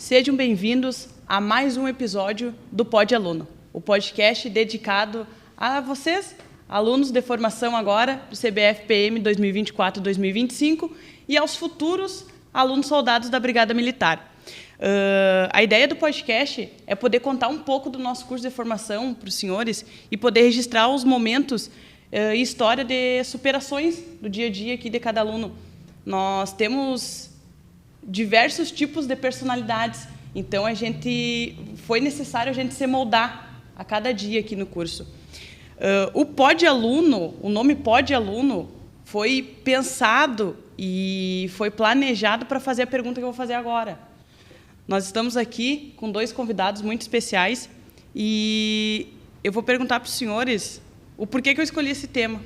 Sejam bem-vindos a mais um episódio do Pod Aluno, o podcast dedicado a vocês, alunos de formação agora do CBF-PM 2024-2025 e aos futuros alunos soldados da Brigada Militar. A ideia do podcast é poder contar um pouco do nosso curso de formação para os senhores e poder registrar os momentos e história de superações do dia a dia aqui de cada aluno. Nós temos diversos tipos de personalidades, então foi necessário a gente se moldar a cada dia aqui no curso. O Pod Aluno, o nome Pod Aluno, foi pensado e foi planejado para fazer a pergunta que eu vou fazer agora. Nós estamos aqui com dois convidados muito especiais e eu vou perguntar para os senhores o porquê que eu escolhi esse tema.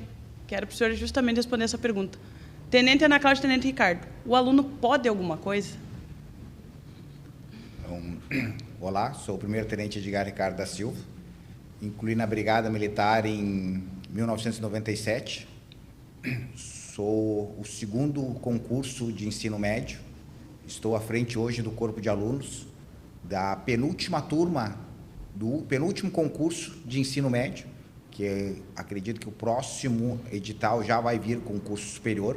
Quero para os senhores justamente responder essa pergunta. Tenente Ana Cláudia e Tenente Ricardo, o aluno pode alguma coisa? Olá, sou o primeiro Tenente Edgar Ricardo da Silva. Incluí na Brigada Militar em 1997. Sou o segundo concurso de ensino médio. Estou à frente hoje do corpo de alunos da penúltima turma do penúltimo concurso de ensino médio, que acredito que o próximo edital já vai vir com curso superior,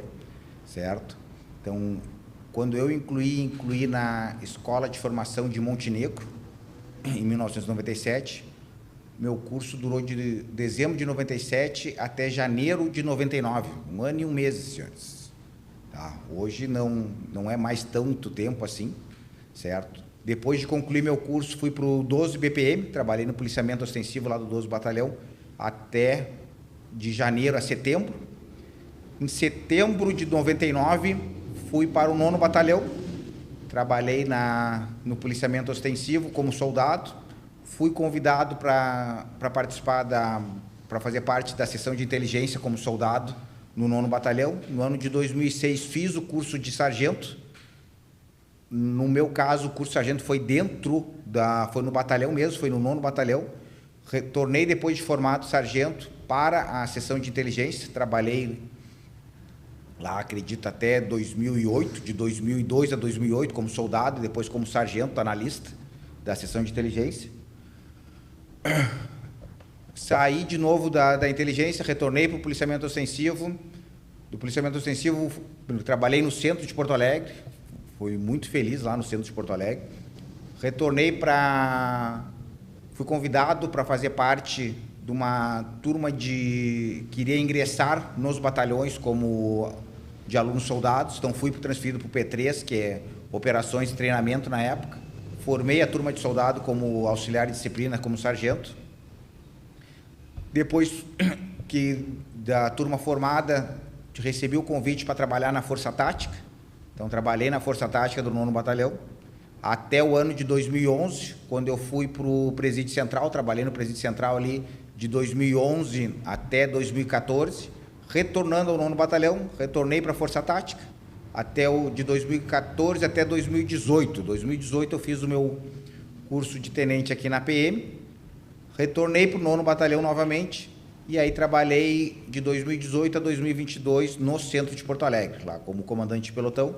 certo? Então, quando eu incluí na Escola de Formação de Montenegro, em 1997, meu curso durou de dezembro de 97 até janeiro de 99, 1 ano e 1 mês, senhores. Tá? Hoje não é mais tanto tempo assim, certo? Depois de concluir meu curso, fui para o 12 BPM, trabalhei no policiamento ostensivo lá do 12 Batalhão, até de janeiro a setembro. Em setembro de 99, fui para o 9º Batalhão, trabalhei no policiamento ostensivo como soldado, fui convidado para participar para fazer parte da seção de inteligência como soldado no 9º Batalhão. No ano de 2006, fiz o curso de sargento. No meu caso, o curso de sargento foi foi no batalhão mesmo, foi no 9º Batalhão. Retornei depois de formado sargento para a seção de inteligência, trabalhei lá, acredito, até 2008, de 2002 a 2008 como soldado, depois como sargento analista da seção de inteligência. Saí de novo da inteligência, retornei para o policiamento ostensivo. Do policiamento ostensivo, trabalhei no centro de Porto Alegre, fui muito feliz lá no centro de Porto Alegre. Fui convidado para fazer parte de uma turma que iria ingressar nos batalhões como de alunos soldados. Então, fui transferido para o P3, que é Operações e Treinamento na época. Formei a turma de soldado como auxiliar de disciplina, como sargento. Depois da turma formada, recebi o convite para trabalhar na Força Tática. Então, trabalhei na Força Tática do 9º Batalhão. Até o ano de 2011, quando eu fui para o Presídio Central, trabalhei no Presídio Central ali de 2011 até 2014, retornando ao 9º Batalhão, retornei para a Força Tática, de 2014 até 2018. 2018 eu fiz o meu curso de tenente aqui na PM, retornei para o 9º Batalhão novamente, e aí trabalhei de 2018 a 2022 no centro de Porto Alegre, lá como comandante de pelotão.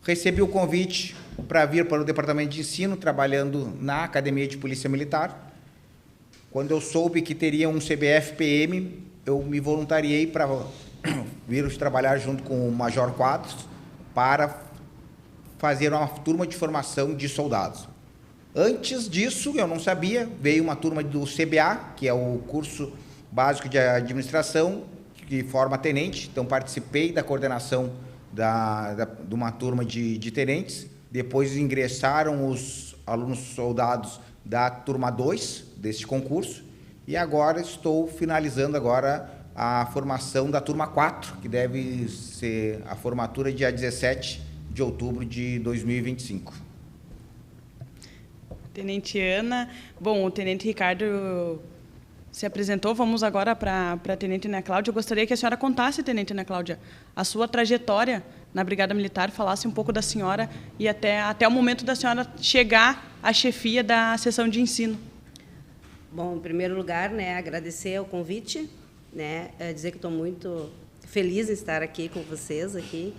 Recebi o convite para vir para o departamento de ensino, trabalhando na Academia de Polícia Militar. Quando eu soube que teria um CBF-PM, eu me voluntariei para vir trabalhar junto com o Major Quadros para fazer uma turma de formação de soldados. Antes disso, eu não sabia, veio uma turma do CBA, que é o curso básico de administração, que forma tenente. Então, participei da coordenação de uma turma de tenentes. Depois ingressaram os alunos soldados da turma 2 deste concurso, e agora estou finalizando a formação da turma 4, que deve ser a formatura dia 17 de outubro de 2025. Tenente Ana, bom, o Tenente Ricardo se apresentou, vamos agora para a Tenente Ana Cláudia. Eu gostaria que a senhora contasse, Tenente Ana Cláudia, a sua trajetória na Brigada Militar, falasse um pouco da senhora e até o momento da senhora chegar à chefia da seção de ensino. Bom, em primeiro lugar, agradecer o convite, dizer que estou muito feliz em estar aqui com vocês aqui.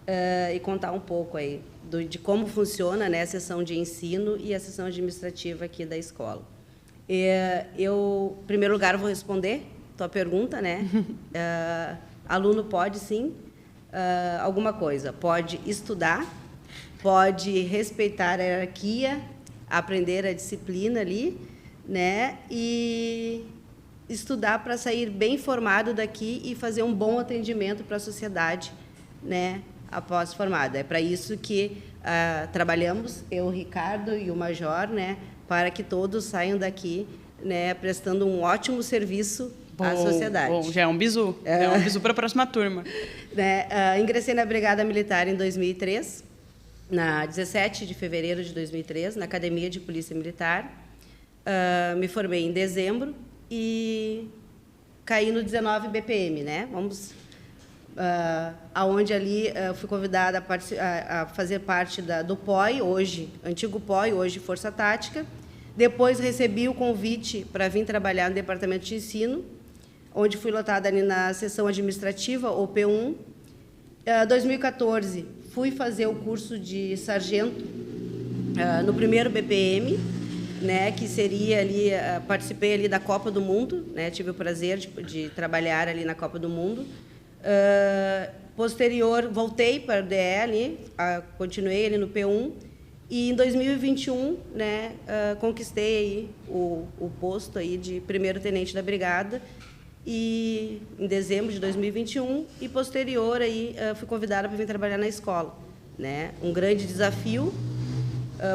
e contar um pouco aí de como funciona, né, a sessão de ensino e a sessão administrativa aqui da escola. Eu, em primeiro lugar, vou responder tua pergunta, né? Aluno pode, sim, alguma coisa. Pode estudar, pode respeitar a hierarquia, aprender a disciplina ali, né? E estudar para sair bem formado daqui e fazer um bom atendimento para a sociedade, né? Após formado. É para isso que trabalhamos, eu, o Ricardo e o Major, né? Para que todos saiam daqui, né? Prestando um ótimo serviço à sociedade. Bom, já é um bizu. É um bizu para a próxima turma. Né? Ingressei na Brigada Militar em 2003, na 17 de fevereiro de 2003, na Academia de Polícia Militar. Me formei em dezembro e caí no 19 BPM, né? Aonde ali fui convidada a fazer parte do POI, hoje antigo POI, hoje Força Tática. Depois recebi o convite para vir trabalhar no Departamento de Ensino, onde fui lotada ali na seção administrativa, ou P1. 2014 fui fazer o curso de sargento no primeiro BPM, né, que seria ali, participei ali da Copa do Mundo, né, tive o prazer de trabalhar ali na Copa do Mundo. Posterior, voltei para o DE ali, continuei ali no P1, e em 2021, né, conquistei aí o posto aí de primeiro-tenente da Brigada, e em dezembro de 2021, e posterior aí fui convidada para vir trabalhar na escola, né? Um grande desafio,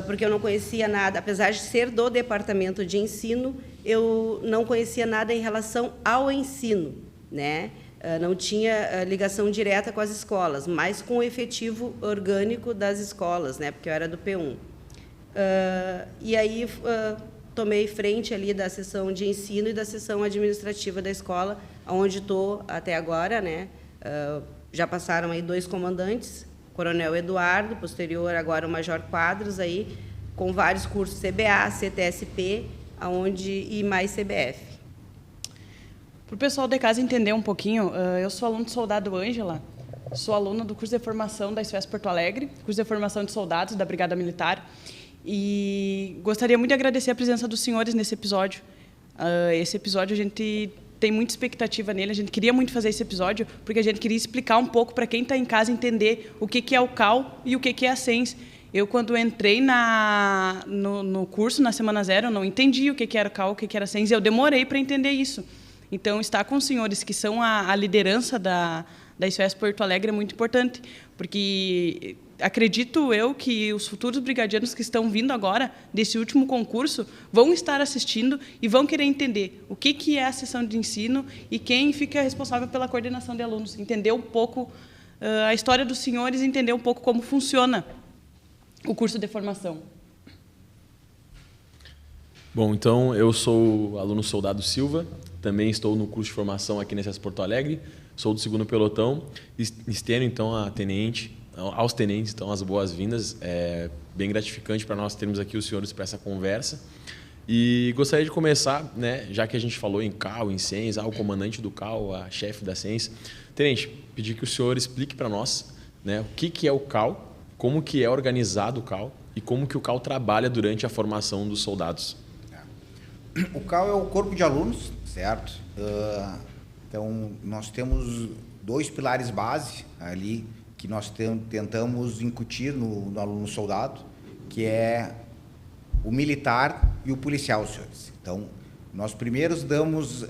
porque eu não conhecia nada, apesar de ser do departamento de ensino, eu não conhecia nada em relação ao ensino, né? Não tinha ligação direta com as escolas, mas com o efetivo orgânico das escolas, né? Porque eu era do P1. E aí tomei frente ali da seção de ensino e da seção administrativa da escola, onde estou até agora, né? Já passaram aí 2 comandantes, Coronel Eduardo, posterior agora o Major Quadros, aí, com vários cursos CBA, CTSP, e mais CBF. Para o pessoal de casa entender um pouquinho, eu sou aluno do Soldado Ângela, sou aluna do curso de formação da SOS Porto Alegre, curso de formação de soldados da Brigada Militar, e gostaria muito de agradecer a presença dos senhores nesse episódio. Esse episódio a gente tem muita expectativa nele, a gente queria muito fazer esse episódio, porque a gente queria explicar um pouco para quem está em casa entender o que é o CAL e o que é a SENS. Eu, quando entrei no curso, na Semana Zero, eu não entendi o que era o CAL, o que era a SENS, e eu demorei para entender isso. Então, estar com os senhores que são a liderança da SOS Porto Alegre é muito importante, porque acredito eu que os futuros brigadianos que estão vindo agora desse último concurso vão estar assistindo e vão querer entender o que é a sessão de ensino e quem fica responsável pela coordenação de alunos, entender um pouco a história dos senhores, entender um pouco como funciona o curso de formação. Bom, então, eu sou o aluno Soldado Silva, também estou no curso de formação aqui na SOS Porto Alegre, sou do 2º pelotão, estendo, então, aos tenentes, então, as boas-vindas. É bem gratificante para nós termos aqui os senhores para essa conversa. E gostaria de começar, né, já que a gente falou em CAL, em SENS, o comandante do CAL, a chefe da SENS. Tenente, pedir que o senhor explique para nós, né, o que é o CAL, como que é organizado o CAL e como que o CAL trabalha durante a formação dos soldados. O CAL é o corpo de alunos, certo? Então, nós temos 2 pilares base ali que nós tentamos incutir no aluno soldado, que é o militar e o policial, senhores. Então, nós primeiros damos,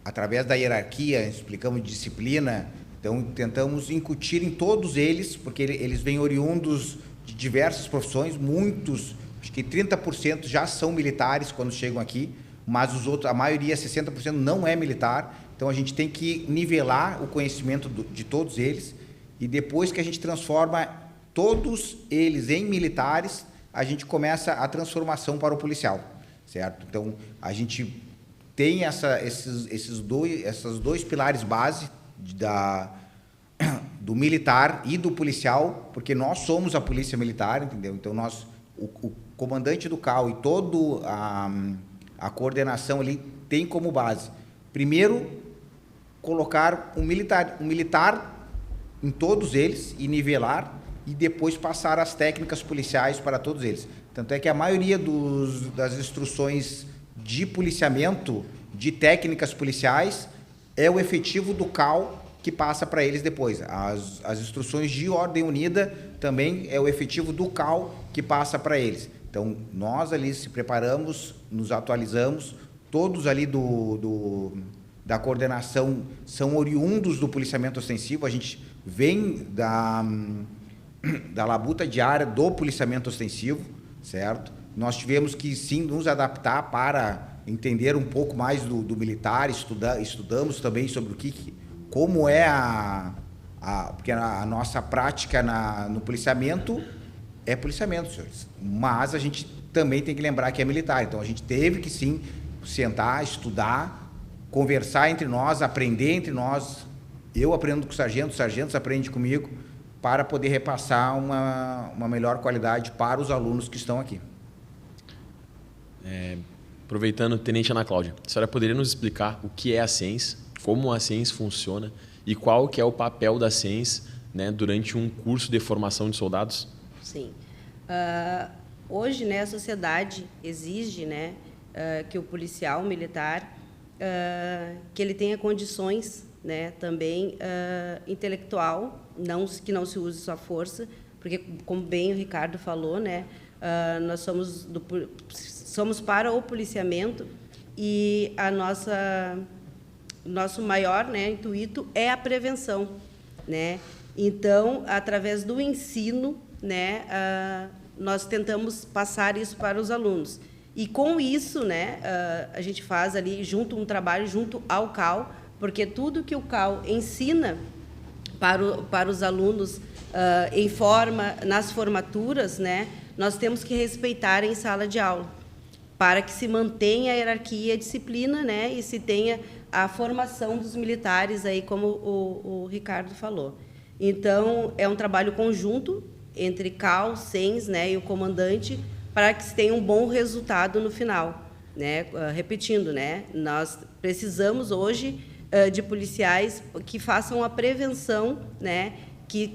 através da hierarquia, explicamos disciplina, então tentamos incutir em todos eles, porque eles vêm oriundos de diversas profissões, muitos, acho que 30% já são militares quando chegam aqui, mas os outros, a maioria, 60%, não é militar. Então, a gente tem que nivelar o conhecimento de todos eles, e depois que a gente transforma todos eles em militares, a gente começa a transformação para o policial, certo? Então, a gente tem esses dois pilares base do militar e do policial, porque nós somos a polícia militar, entendeu? Então, o comandante do CAL e toda a coordenação ali tem como base, primeiro, colocar um militar em todos eles e nivelar e depois passar as técnicas policiais para todos eles. Tanto é que a maioria das instruções de policiamento, de técnicas policiais, é o efetivo do CAL que passa para eles depois. As instruções de ordem unida também é o efetivo do CAL que passa para eles. Então, nós ali se preparamos, nos atualizamos, todos ali da coordenação são oriundos do policiamento ostensivo, a gente vem da labuta diária do policiamento ostensivo, certo? Nós tivemos que, sim, nos adaptar para entender um pouco mais do militar, estudamos também sobre como é porque a nossa prática no policiamento é policiamento, senhores. Mas a gente também tem que lembrar que é militar. Então, a gente teve que, sim, sentar, estudar, conversar entre nós, aprender entre nós. Eu aprendo com os sargentos aprendem comigo, para poder repassar uma melhor qualidade para os alunos que estão aqui. Aproveitando, Tenente Ana Cláudia, a senhora poderia nos explicar o que é a SENS, como a SENS funciona e qual que é o papel da SENS, né, durante um curso de formação de soldados? Sim. Hoje, né, a sociedade exige, né, que o policial militar que ele tenha condições, né, também intelectual, que não se use sua força, porque, como bem o Ricardo falou, né, nós somos para o policiamento e nosso maior, né, intuito é a prevenção, né? Então, através do ensino, né, nós tentamos passar isso para os alunos. E com isso, né, a gente faz ali um trabalho junto ao CAL, porque tudo que o CAL ensina para os alunos nas formaturas, né, nós temos que respeitar em sala de aula, para que se mantenha a hierarquia e a disciplina, né, e se tenha a formação dos militares, aí, como o Ricardo falou. Então, é um trabalho conjunto entre CAL, SENS, né, e o comandante, para que se tenha um bom resultado no final, né? Repetindo, né, nós precisamos hoje de policiais que façam a prevenção, né, que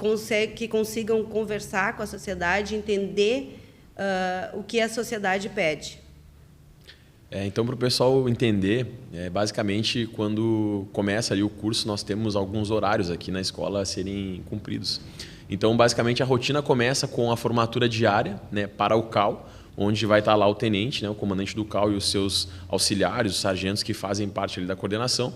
consigam conversar com a sociedade, entender o que a sociedade pede. Então, para o pessoal entender, basicamente, quando começa ali o curso, nós temos alguns horários aqui na escola a serem cumpridos. Então, basicamente, a rotina começa com a formatura diária, né, para o CAL, onde vai estar lá o tenente, né, o comandante do CAL e os seus auxiliares, os sargentos que fazem parte ali da coordenação.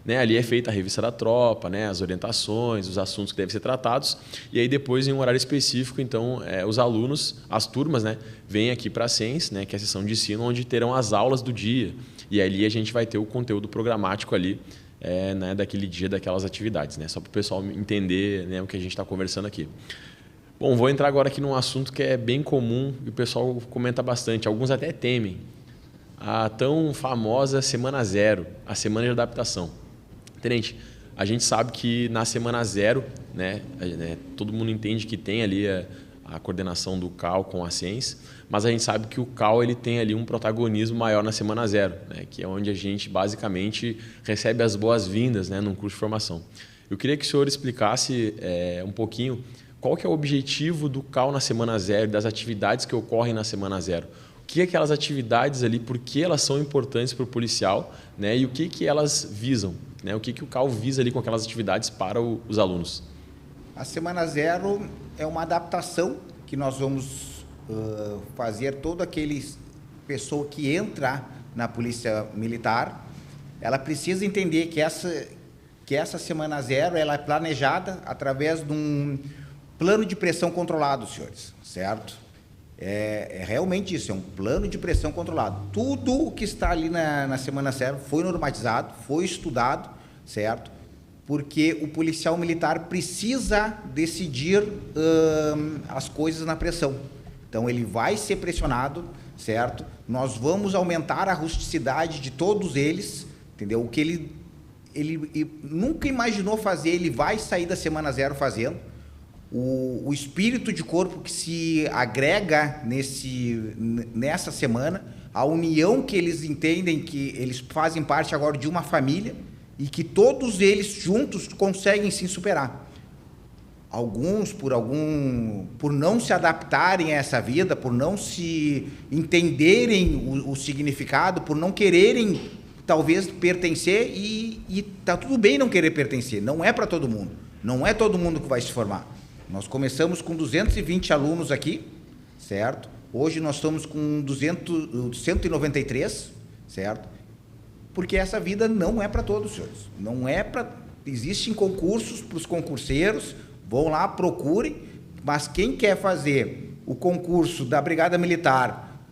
Né, ali é feita a revista da tropa, né, as orientações, os assuntos que devem ser tratados. E aí depois, em um horário específico, então, os alunos, as turmas, né, vêm aqui para a SENS, né, que é a sessão de ensino, onde terão as aulas do dia. E ali a gente vai ter o conteúdo programático ali, né, daquele dia, daquelas atividades, né, só para o pessoal entender, né, o que a gente está conversando aqui. Bom, vou entrar agora aqui num assunto que é bem comum e o pessoal comenta bastante, alguns até temem. A tão famosa Semana Zero, a semana de adaptação. Tenente, a gente sabe que na Semana Zero, né, todo mundo entende que tem ali a coordenação do CAL com a SENS, mas a gente sabe que o CAL ele tem ali um protagonismo maior na Semana Zero, né, que é onde a gente basicamente recebe as boas-vindas, né, num curso de formação. Eu queria que o senhor explicasse um pouquinho qual que é o objetivo do CAL na Semana Zero, das atividades que ocorrem na Semana Zero. O que é aquelas atividades ali, por que elas são importantes para o policial, né, e o que elas visam, né, o que o CAL visa ali com aquelas atividades para os alunos? A Semana Zero é uma adaptação que nós vamos fazer toda aquele pessoa que entra na Polícia Militar, ela precisa entender que essa Semana Zero ela é planejada através de um plano de pressão controlado, senhores, certo? É realmente isso, é um plano de pressão controlado. Tudo o que está ali na Semana Zero foi normatizado, foi estudado, certo? Porque o policial militar precisa decidir as coisas na pressão. Então, ele vai ser pressionado, certo? Nós vamos aumentar a rusticidade de todos eles, entendeu? O que ele nunca imaginou fazer, ele vai sair da Semana Zero fazendo. O espírito de corpo que se agrega nessa semana, a união que eles entendem que eles fazem parte agora de uma família e que todos eles juntos conseguem se superar. Alguns, por não se adaptarem a essa vida, por não se entenderem o significado, por não quererem, talvez, pertencer, e tá tudo bem não querer pertencer. Não é para todo mundo. Não é todo mundo que vai se formar. Nós começamos com 220 alunos aqui, certo? Hoje nós estamos com 193, certo? Porque essa vida não é para todos, senhores. Não é para... Existem concursos para os concurseiros, vão lá, procurem, mas quem quer fazer o concurso da Brigada Militar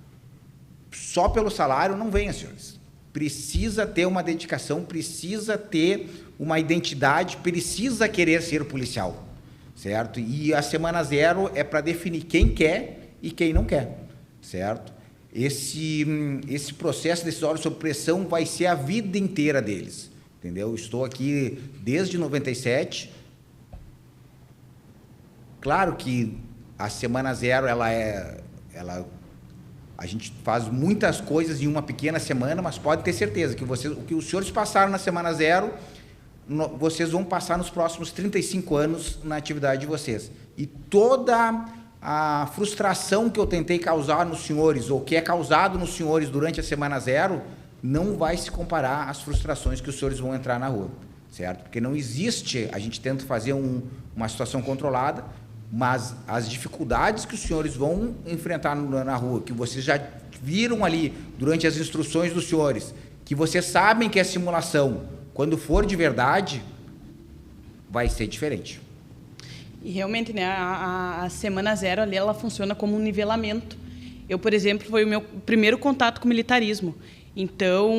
só pelo salário, não venha, senhores. Precisa ter uma dedicação, precisa ter uma identidade, precisa querer ser policial, certo? E a Semana Zero é para definir quem quer e quem não quer, certo? Esse processo decisório sob pressão vai ser a vida inteira deles, entendeu? Estou aqui desde 97. Claro que a Semana Zero, a gente faz muitas coisas em uma pequena semana, mas pode ter certeza que o que os senhores passaram na Semana Zero, vocês vão passar nos próximos 35 anos na atividade de vocês. E toda a frustração que eu tentei causar nos senhores, ou que é causado nos senhores durante a Semana Zero, não vai se comparar às frustrações que os senhores vão entrar na rua, certo? Porque não existe, a gente tenta fazer uma situação controlada, mas as dificuldades que os senhores vão enfrentar na rua, que vocês já viram ali durante as instruções dos senhores, que vocês sabem que é simulação, quando for de verdade, vai ser diferente. E realmente, né, a Semana Zero ali, ela funciona como um nivelamento. Eu, por exemplo, foi o meu primeiro contato com o militarismo. Então,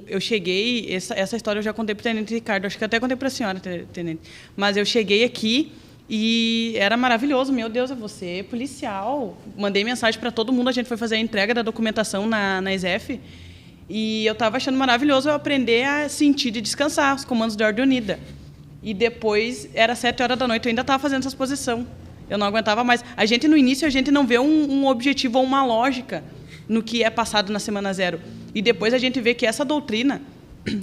eu cheguei... Essa história eu já contei para o Tenente Ricardo, acho que eu até contei para a senhora, Tenente. Mas eu cheguei aqui e era maravilhoso. Meu Deus, eu vou ser policial. Mandei mensagem para todo mundo, a gente foi fazer a entrega da documentação na ESEF. E eu estava achando maravilhoso eu aprender a sentir e descansar, os comandos de ordem unida. E depois, era 7h da noite, eu ainda estava fazendo essa exposição. Eu não aguentava mais. No início, a gente não vê um objetivo ou uma lógica no que é passado na Semana Zero. E depois a gente vê que essa doutrina,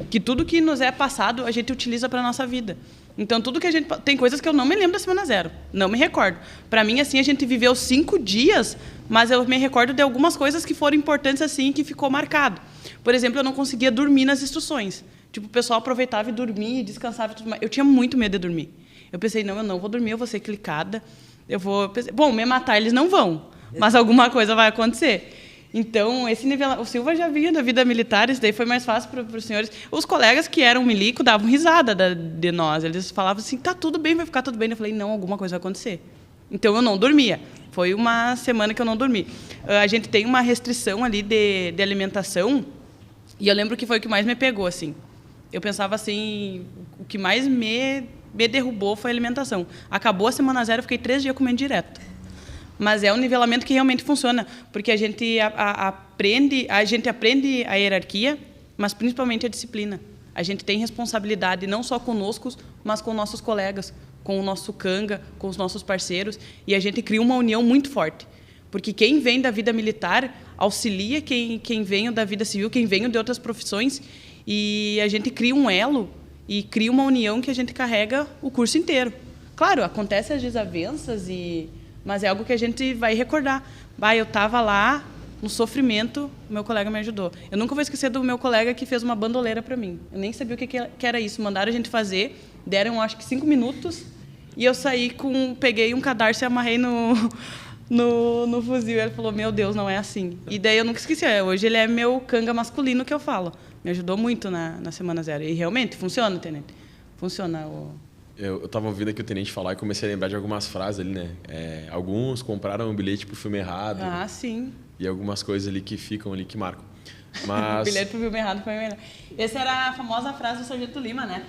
que tudo que nos é passado, a gente utiliza para a nossa vida. Então, tudo que a gente... Tem coisas que eu não me lembro da Semana Zero, não me recordo. Para mim, assim, a gente viveu 5 dias, mas eu me recordo de algumas coisas que foram importantes, assim, que ficou marcado. Por exemplo, eu não conseguia dormir nas instruções. Tipo, o pessoal aproveitava e dormia, descansava e tudo mais. Eu tinha muito medo de dormir. Eu pensei, não, eu não vou dormir, eu vou ser clicada. Bom, me matar eles não vão, mas alguma coisa vai acontecer. Então, esse nível... O Silva já vinha da vida militar, isso daí foi mais fácil para os senhores. Os colegas que eram milico davam risada de nós. Eles falavam assim, tá tudo bem, vai ficar tudo bem. Eu falei, não, alguma coisa vai acontecer. Então, eu não dormia. Foi uma semana que eu não dormi. A gente tem uma restrição ali de alimentação, e eu lembro que foi o que mais me pegou, assim. Eu pensava assim, o que mais me derrubou foi a alimentação. Acabou a Semana Zero, eu fiquei 3 dias comendo direto. Mas é um nivelamento que realmente funciona, porque a gente aprende a hierarquia, mas principalmente a disciplina. A gente tem responsabilidade não só conosco, mas com nossos colegas, com o nosso canga, com os nossos parceiros, e a gente cria uma união muito forte. Porque quem vem da vida militar auxilia quem vem da vida civil, quem vem de outras profissões, e a gente cria um elo e cria uma união que a gente carrega o curso inteiro. Claro, acontecem as desavenças, mas é algo que a gente vai recordar. Eu estava lá, no sofrimento, o meu colega me ajudou. Eu nunca vou esquecer do meu colega que fez uma bandoleira para mim. Eu nem sabia o que era isso. Mandaram a gente fazer, deram acho que 5 minutos, e eu saí peguei um cadarço e amarrei no fuzil. Ele falou, meu Deus, não é assim. E daí eu nunca esqueci. Hoje ele é meu canga masculino, que eu falo. Me ajudou muito na Semana Zero. E realmente, funciona, Tenente. Funciona. Eu estava ouvindo aqui o Tenente falar e comecei a lembrar de algumas frases ali, né? Alguns compraram um bilhete pro filme errado. Ah, sim. E algumas coisas ali que ficam ali, que marcam. Mas... O bilhete pro filme errado foi melhor. Essa era a famosa frase do Sargento Lima, né?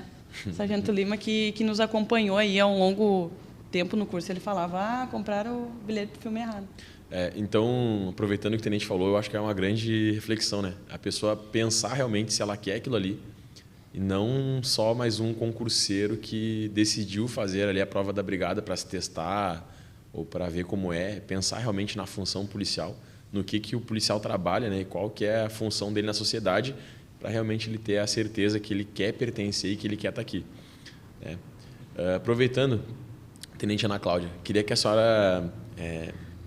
O Sargento Lima que nos acompanhou aí há um longo tempo no curso. Ele falava, compraram o bilhete pro filme errado. Então, aproveitando o que o Tenente falou, eu acho que é uma grande reflexão, né? A pessoa pensar realmente se ela quer aquilo ali, e não só mais um concurseiro que decidiu fazer ali a prova da brigada para se testar ou para ver como é, pensar realmente na função policial, no que o policial trabalha, né? E qual que é a função dele na sociedade, para realmente ele ter a certeza que ele quer pertencer e que ele quer estar aqui. Aproveitando, Tenente Ana Cláudia, queria que a senhora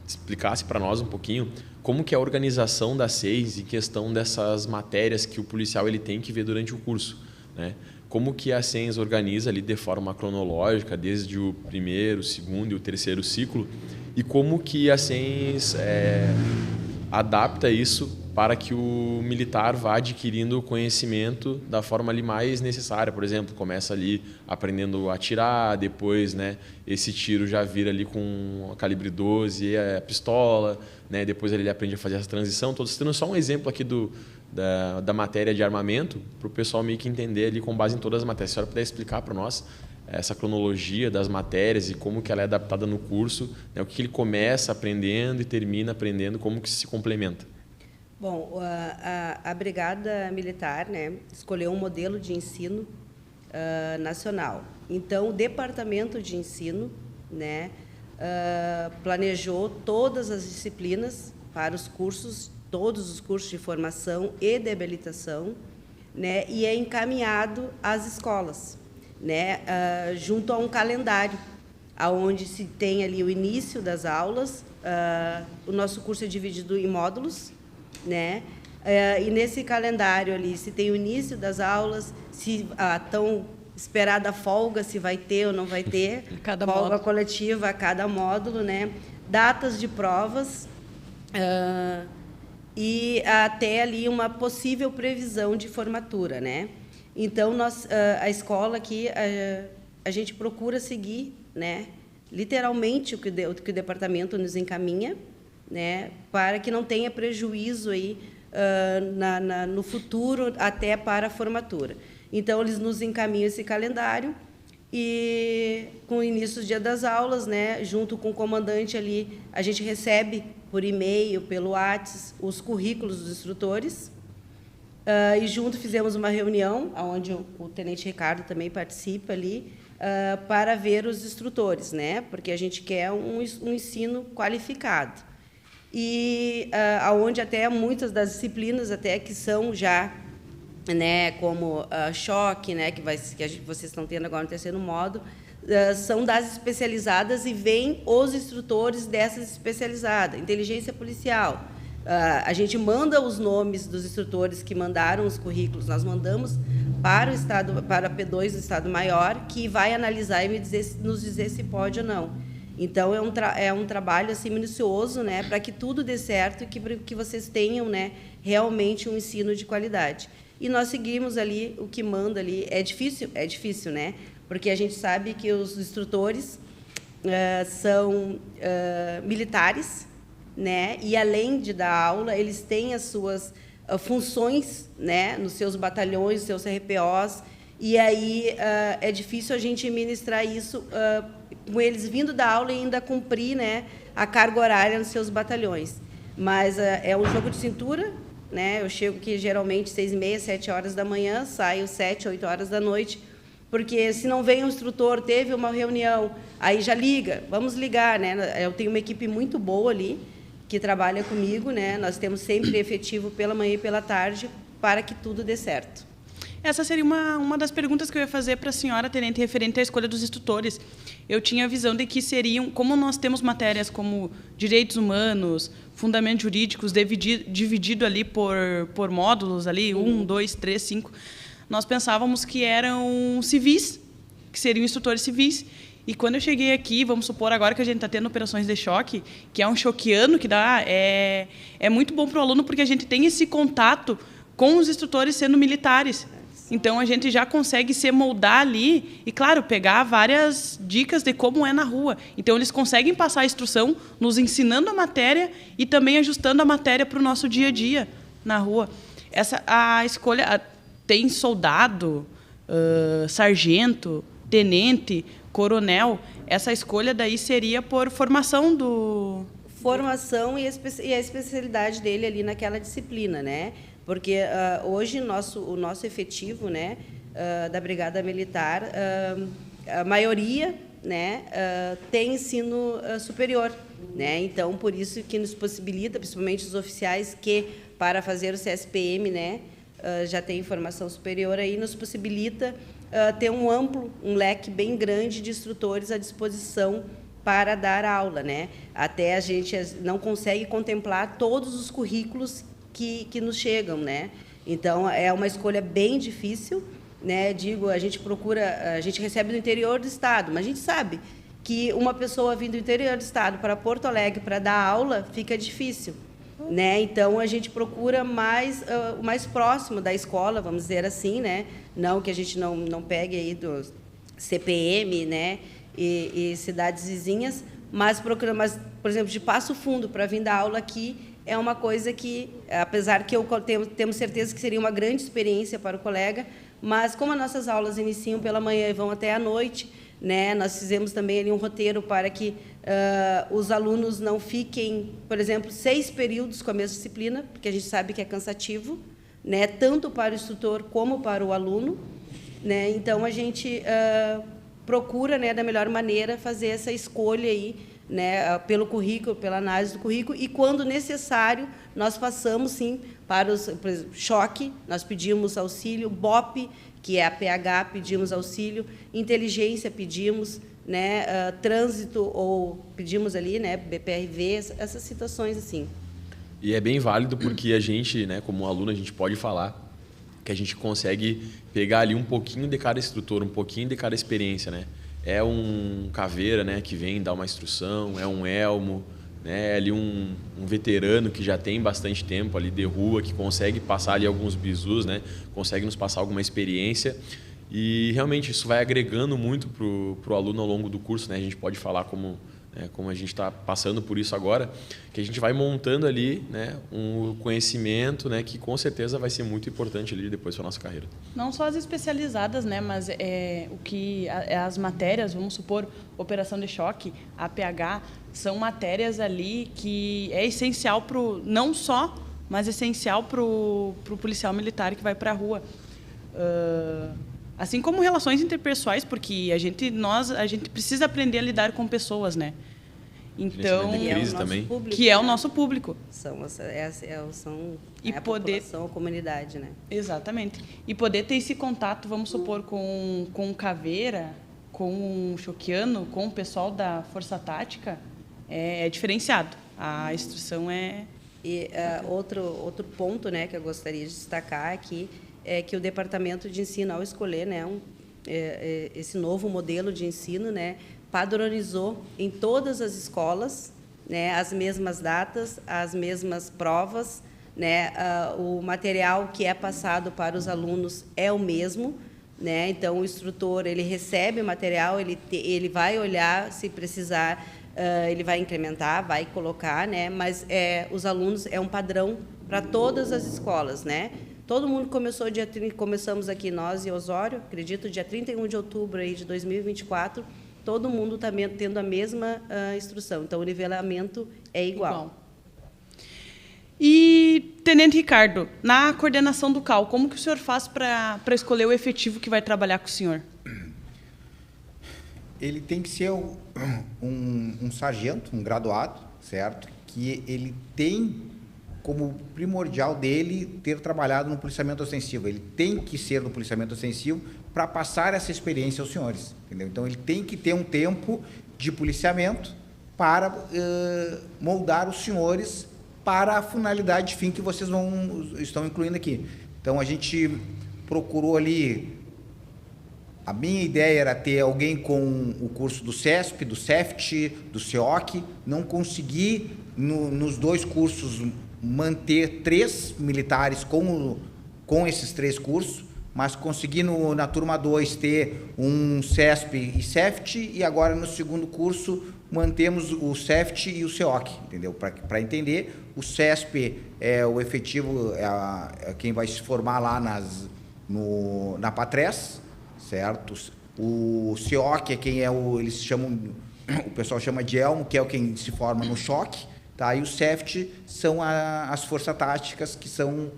explicasse para nós um pouquinho como que é a organização da SEIS em questão dessas matérias que o policial ele tem que ver durante o curso, né? Como que a SEIS organiza ali de forma cronológica, desde o primeiro, o segundo e o terceiro ciclo, e como que a SEIS adapta isso para que o militar vá adquirindo conhecimento da forma ali mais necessária. Por exemplo, começa ali aprendendo a atirar, depois, né, esse tiro já vira ali com a calibre 12 e a pistola, né, depois ele aprende a fazer essa transição. Estou citando só um exemplo aqui da matéria de armamento, para o pessoal meio que entender ali com base em todas as matérias. Se a senhora puder explicar para nós essa cronologia das matérias e como que ela é adaptada no curso, né, o que ele começa aprendendo e termina aprendendo, como que se complementa. Bom, a Brigada Militar, né, escolheu um modelo de ensino nacional. Então, o Departamento de Ensino, né, planejou todas as disciplinas para os cursos, todos os cursos de formação e de habilitação, né, e é encaminhado às escolas, né, junto a um calendário, aonde se tem ali o início das aulas. O nosso curso é dividido em módulos, né? E nesse calendário ali se tem o início das aulas, se a tão esperada folga, se vai ter ou não vai ter, Cada folga módulo. coletiva a cada módulo, né? Datas de provas, e até ali uma possível previsão de formatura, né? Então a escola aqui a gente procura seguir, né, literalmente o que o departamento nos encaminha, né, para que não tenha prejuízo aí no futuro até para a formatura. Então eles nos encaminham esse calendário e com o início do dia das aulas, né, junto com o comandante ali, a gente recebe por e-mail, pelo WhatsApp, os currículos dos instrutores. E junto fizemos uma reunião, onde o tenente Ricardo também participa ali, para ver os instrutores, né, porque a gente quer um ensino qualificado. E aonde até muitas das disciplinas até que são já, né, como choque, né, que vocês estão tendo agora no terceiro módulo, são das especializadas e vêm os instrutores dessas especializadas. Inteligência policial. A gente manda os nomes dos instrutores que mandaram os currículos, nós mandamos para o estado, para a P2 do Estado Maior, que vai analisar e nos dizer se pode ou não. Então é um trabalho assim minucioso, né, para que tudo dê certo e que vocês tenham, né, realmente um ensino de qualidade. E nós seguimos ali o que manda ali. É difícil, né, porque a gente sabe que os instrutores são militares, né, e além de dar aula, eles têm as suas funções, né, nos seus batalhões, seus RPOs, e aí é difícil a gente ministrar isso com eles vindo da aula e ainda cumprir, né, a carga horária nos seus batalhões. Mas é um jogo de cintura, né? Eu chego aqui geralmente 6h30, 7 horas da manhã, saio 7, 8 horas da noite, porque se não vem o instrutor, teve uma reunião, aí já liga, vamos ligar, né? Eu tenho uma equipe muito boa ali, que trabalha comigo, né? Nós temos sempre efetivo pela manhã e pela tarde para que tudo dê certo. Essa seria uma das perguntas que eu ia fazer para a senhora, tenente, referente à escolha dos instrutores. Eu tinha a visão de que seriam, como nós temos matérias como direitos humanos, fundamentos jurídicos, dividido ali por módulos, ali, 1, 2, 3, 5, nós pensávamos que eram civis, que seriam instrutores civis. E quando eu cheguei aqui, vamos supor agora que a gente está tendo operações de choque, que é um choqueano que dá, é muito bom para o aluno, porque a gente tem esse contato com os instrutores sendo militares. Então, a gente já consegue se moldar ali e, claro, pegar várias dicas de como é na rua. Então, eles conseguem passar a instrução, nos ensinando a matéria e também ajustando a matéria para o nosso dia a dia na rua. A escolha tem soldado, sargento, tenente, coronel. Essa escolha daí seria por formação do... Formação e a especialidade dele ali naquela disciplina, né? Porque hoje o nosso efetivo, né, da Brigada Militar, a maioria, né, tem ensino superior, né? Então por isso que nos possibilita, principalmente os oficiais que para fazer o CSPM, né, já tem formação superior aí, nos possibilita ter um leque bem grande de instrutores à disposição para dar aula, né? Até a gente não consegue contemplar todos os currículos que nos chegam, né? Então, é uma escolha bem difícil, né? Digo, a gente recebe do interior do estado, mas a gente sabe que uma pessoa vindo do interior do estado para Porto Alegre para dar aula fica difícil, né? Então, a gente procura o mais próximo da escola, vamos dizer assim, né? Não que a gente não pegue aí do CPM, né? E cidades vizinhas, mas, por exemplo, de Passo Fundo para vir dar aula aqui é uma coisa que, apesar que temos certeza que seria uma grande experiência para o colega, mas como as nossas aulas iniciam pela manhã e vão até à noite, né, nós fizemos também ali um roteiro para que os alunos não fiquem, por exemplo, 6 períodos com a mesma disciplina, porque a gente sabe que é cansativo, né, tanto para o instrutor como para o aluno, né, então a gente procura, né, da melhor maneira fazer essa escolha aí, né, pelo currículo, pela análise do currículo, e quando necessário nós passamos sim para por exemplo, choque, nós pedimos auxílio, BOP, que é a PH, pedimos auxílio, inteligência pedimos, né, trânsito ou pedimos ali, né, BPRV, essas situações assim. E é bem válido porque a gente, né, como aluno, a gente pode falar que a gente consegue pegar ali um pouquinho de cada instrutor, um pouquinho de cada experiência, né? É um caveira, né, que vem dar uma instrução, é um elmo, né, é ali um veterano que já tem bastante tempo ali de rua, que consegue passar ali alguns bizus, né, consegue nos passar alguma experiência, e realmente isso vai agregando muito pro aluno ao longo do curso, né? A gente pode falar como a gente está passando por isso agora, que a gente vai montando ali, né, um conhecimento, né, que com certeza vai ser muito importante ali depois para a nossa carreira. Não só as especializadas, né, mas as matérias, vamos supor, operação de choque, APH, são matérias ali que é essencial não só, mas essencial para o policial militar que vai para a rua. Assim como relações interpessoais, porque a gente precisa aprender a lidar com pessoas, né? Então, que é o nosso público. São e a poder, população, a comunidade, né? Exatamente. E poder ter esse contato, vamos supor, com um caveira, com um choquiano, com o pessoal da Força Tática, é diferenciado. A instrução é... E outro ponto, né, que eu gostaria de destacar aqui é que o Departamento de Ensino, ao escolher, né, esse novo modelo de ensino, né, padronizou em todas as escolas, né, as mesmas datas, as mesmas provas, né, o material que é passado para os alunos é o mesmo, né, então o instrutor ele recebe o material, ele vai olhar, se precisar, ele vai incrementar, vai colocar, né, mas os alunos é um padrão para todas as escolas, né. Todo mundo começamos aqui, nós e Osório, acredito, dia 31 de outubro aí de 2024, todo mundo está tendo a mesma instrução. Então, o nivelamento é igual. E, Tenente Ricardo, na coordenação do CAL, como que o senhor faz para escolher o efetivo que vai trabalhar com o senhor? Ele tem que ser um sargento, um graduado, certo? Que ele tem como primordial dele ter trabalhado no policiamento ostensivo. Ele tem que ser no policiamento ostensivo para passar essa experiência aos senhores, entendeu? Então, ele tem que ter um tempo de policiamento para moldar os senhores para a finalidade de fim que vocês estão incluindo aqui. Então, a gente procurou ali... A minha ideia era ter alguém com o curso do CESP, do CEFT, do CEOC. Não consegui, nos 2 cursos, manter 3 militares com esses 3 cursos, mas consegui na turma 2 ter um CESP e CEFT, e agora no segundo curso mantemos o CEFT e o CEOC, entendeu? Para entender, o CESP é o efetivo, é quem vai se formar lá na PATRES, certo? O CEOC é quem eles chamam, o pessoal chama de elmo, que é quem se forma no choque, tá? E o CEFT são as forças táticas, que são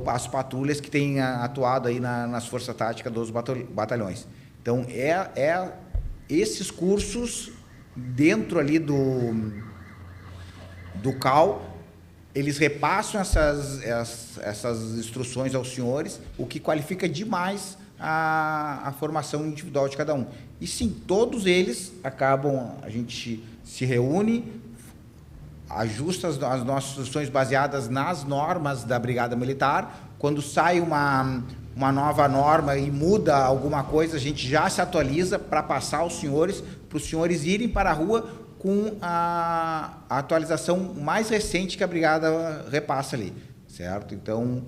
as patrulhas que têm atuado aí nas forças táticas dos batalhões. Então, esses cursos dentro ali do CAL eles repassam essas instruções aos senhores, o que qualifica demais a formação individual de cada um. E sim, todos eles acabam, a gente se reúne, ajusta as nossas instruções baseadas nas normas da Brigada Militar. Quando sai uma nova norma e muda alguma coisa, a gente já se atualiza para passar aos senhores, para os senhores irem para a rua com a atualização mais recente que a Brigada repassa ali, certo? Então,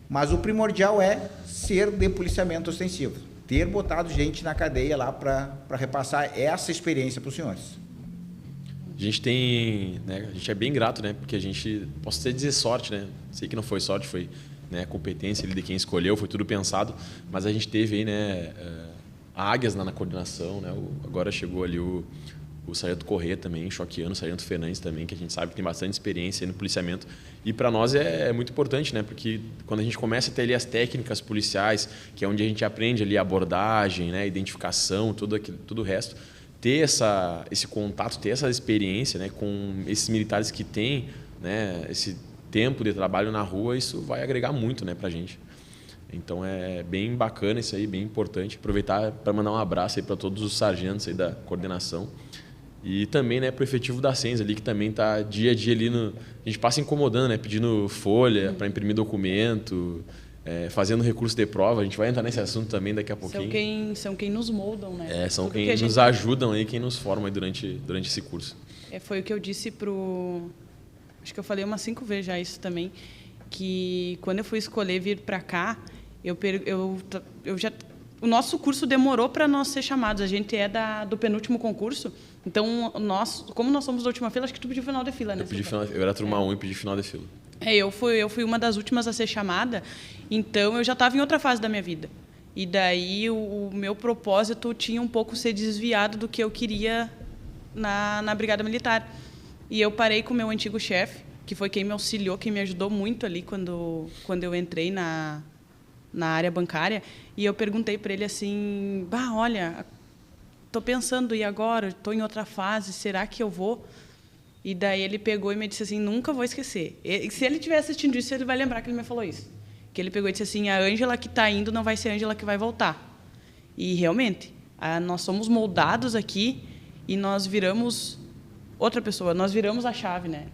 mas o primordial é ser de policiamento ostensivo, ter botado gente na cadeia lá para repassar essa experiência para os senhores. A gente tem, né, a gente é bem grato, né, porque a gente, posso até dizer sorte, né, sei que não foi sorte, foi, né, competência ali de quem escolheu, foi tudo pensado, mas a gente teve aí, né, águias na coordenação, né, agora chegou ali o Sargento Corrêa também, Choquiano, o Sargento Fernandes também, que a gente sabe que tem bastante experiência aí no policiamento. E para nós é muito importante, né? Porque quando a gente começa a ter ali as técnicas policiais, que é onde a gente aprende ali a abordagem, né? Identificação, tudo o resto, ter esse contato, ter essa experiência, né? Com esses militares que têm, né? Esse tempo de trabalho na rua, isso vai agregar muito, né? Para a gente. Então é bem bacana isso aí, bem importante. Aproveitar para mandar um abraço aí para todos os sargentos aí da coordenação. E também, né, para o efetivo da SENS ali, que também está dia a dia ali a gente passa incomodando, né, pedindo folha para imprimir documento, fazendo recurso de prova. A gente vai entrar nesse assunto também daqui a pouquinho. São quem nos moldam, né? São quem nos ajudam aí, quem nos formam aí durante esse curso. Foi o que eu disse acho que eu falei umas 5 vezes já isso também, que quando eu fui escolher vir para cá, o nosso curso demorou para nós ser chamados. A gente é do penúltimo concurso. Então, como nós somos da última fila, acho que tu pediu final de fila, né? Eu era turma 1 e pedi final de fila. Eu fui uma das últimas a ser chamada, então eu já estava em outra fase da minha vida. E daí o meu propósito tinha um pouco ser desviado do que eu queria na Brigada Militar. E eu parei com o meu antigo chefe, que foi quem me auxiliou, quem me ajudou muito ali quando eu entrei na área bancária, e eu perguntei para ele assim, olha, estou pensando, e agora? Estou em outra fase, será que eu vou? E daí ele pegou e me disse assim, nunca vou esquecer. E se ele estiver assistindo isso, ele vai lembrar que ele me falou isso. Que ele pegou e disse assim, a Ângela que está indo não vai ser a Ângela que vai voltar. E, realmente, nós somos moldados aqui e nós viramos outra pessoa, nós viramos a chave, né?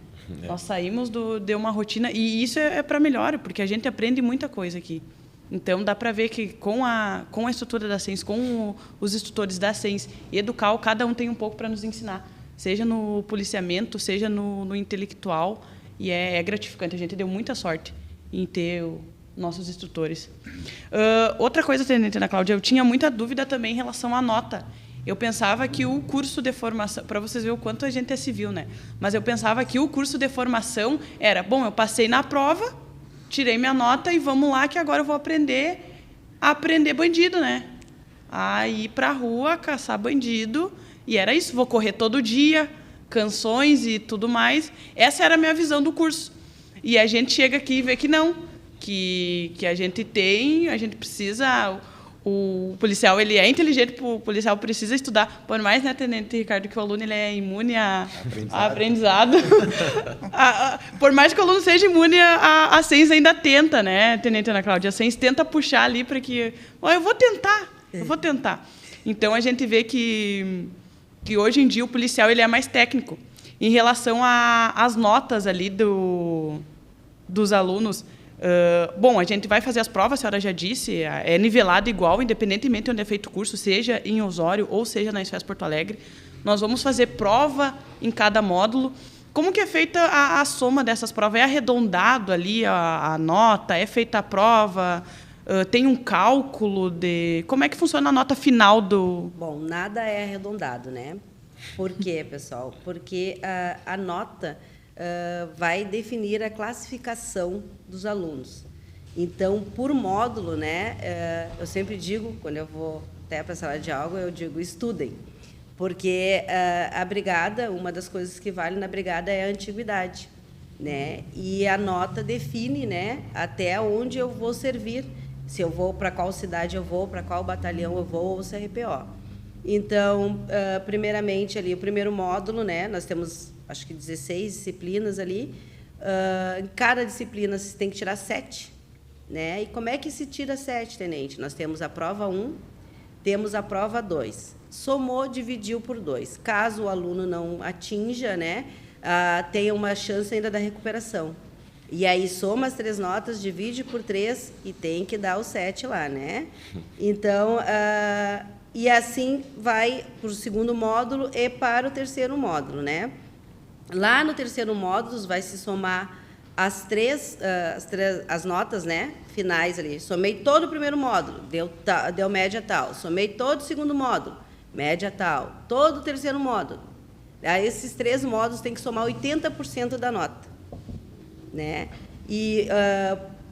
Nós saímos de uma rotina, e isso é para melhor, porque a gente aprende muita coisa aqui. Então, dá para ver que com a estrutura da SENS, com os instrutores da SENS e Educal, cada um tem um pouco para nos ensinar, seja no policiamento, seja no intelectual, e é gratificante. A gente deu muita sorte em ter nossos instrutores. Outra coisa, Tenente Ana Cláudia, eu tinha muita dúvida também em relação à nota. Eu pensava que o curso de formação, para vocês verem o quanto a gente é civil, né? Mas eu pensava que o curso de formação era, eu passei na prova, tirei minha nota e vamos lá que agora eu vou aprender bandido, né? A ir para a rua, caçar bandido, e era isso, vou correr todo dia, canções e tudo mais. Essa era a minha visão do curso. E a gente chega aqui e vê que não, que a gente precisa... O policial, ele é inteligente, o policial precisa estudar. Por mais, né, Tenente Ricardo, que o aluno ele é imune a aprendizado. Por mais que o aluno seja imune, a SENS ainda tenta, né, Tenente Ana Cláudia? A SENS tenta puxar ali para que... eu vou tentar. Então, a gente vê que hoje em dia o policial ele é mais técnico. Em relação às notas ali dos alunos... a gente vai fazer as provas, a senhora já disse, é nivelado igual, independentemente de onde é feito o curso, seja em Osório ou seja na SFES Porto Alegre. Nós vamos fazer prova em cada módulo. Como que é feita a soma dessas provas? É arredondado ali a nota? É feita a prova? Tem um cálculo de... Como é que funciona a nota final do... Bom, nada é arredondado, né? Por quê, pessoal? Porque a nota... vai definir a classificação dos alunos. Então, por módulo, né, eu sempre digo, quando eu vou até para a sala de aula, eu digo, estudem. Porque a brigada, uma das coisas que vale na brigada é a antiguidade, né? E a nota define, né, até onde eu vou servir, se eu vou para qual cidade eu vou, para qual batalhão eu vou, ou CRPO. Então, primeiramente, ali, o primeiro módulo, né, nós temos... acho que 16 disciplinas ali, Em cada disciplina você tem que tirar 7, né? E como é que se tira 7, tenente? Nós temos a prova 1, temos a prova 2. Somou, dividiu por 2. Caso o aluno não atinja, né, tem uma chance ainda da recuperação. E aí soma as 3 notas, divide por 3 e tem que dar o 7 lá, né? Então, e assim vai para o segundo módulo e para o terceiro módulo, né? Lá no terceiro módulo vai se somar as notas, né, finais ali. Somei todo o primeiro módulo, deu média tal. Somei todo o segundo módulo, média tal. Todo o terceiro módulo. Aí, esses 3 módulos têm que somar 80% da nota, né? E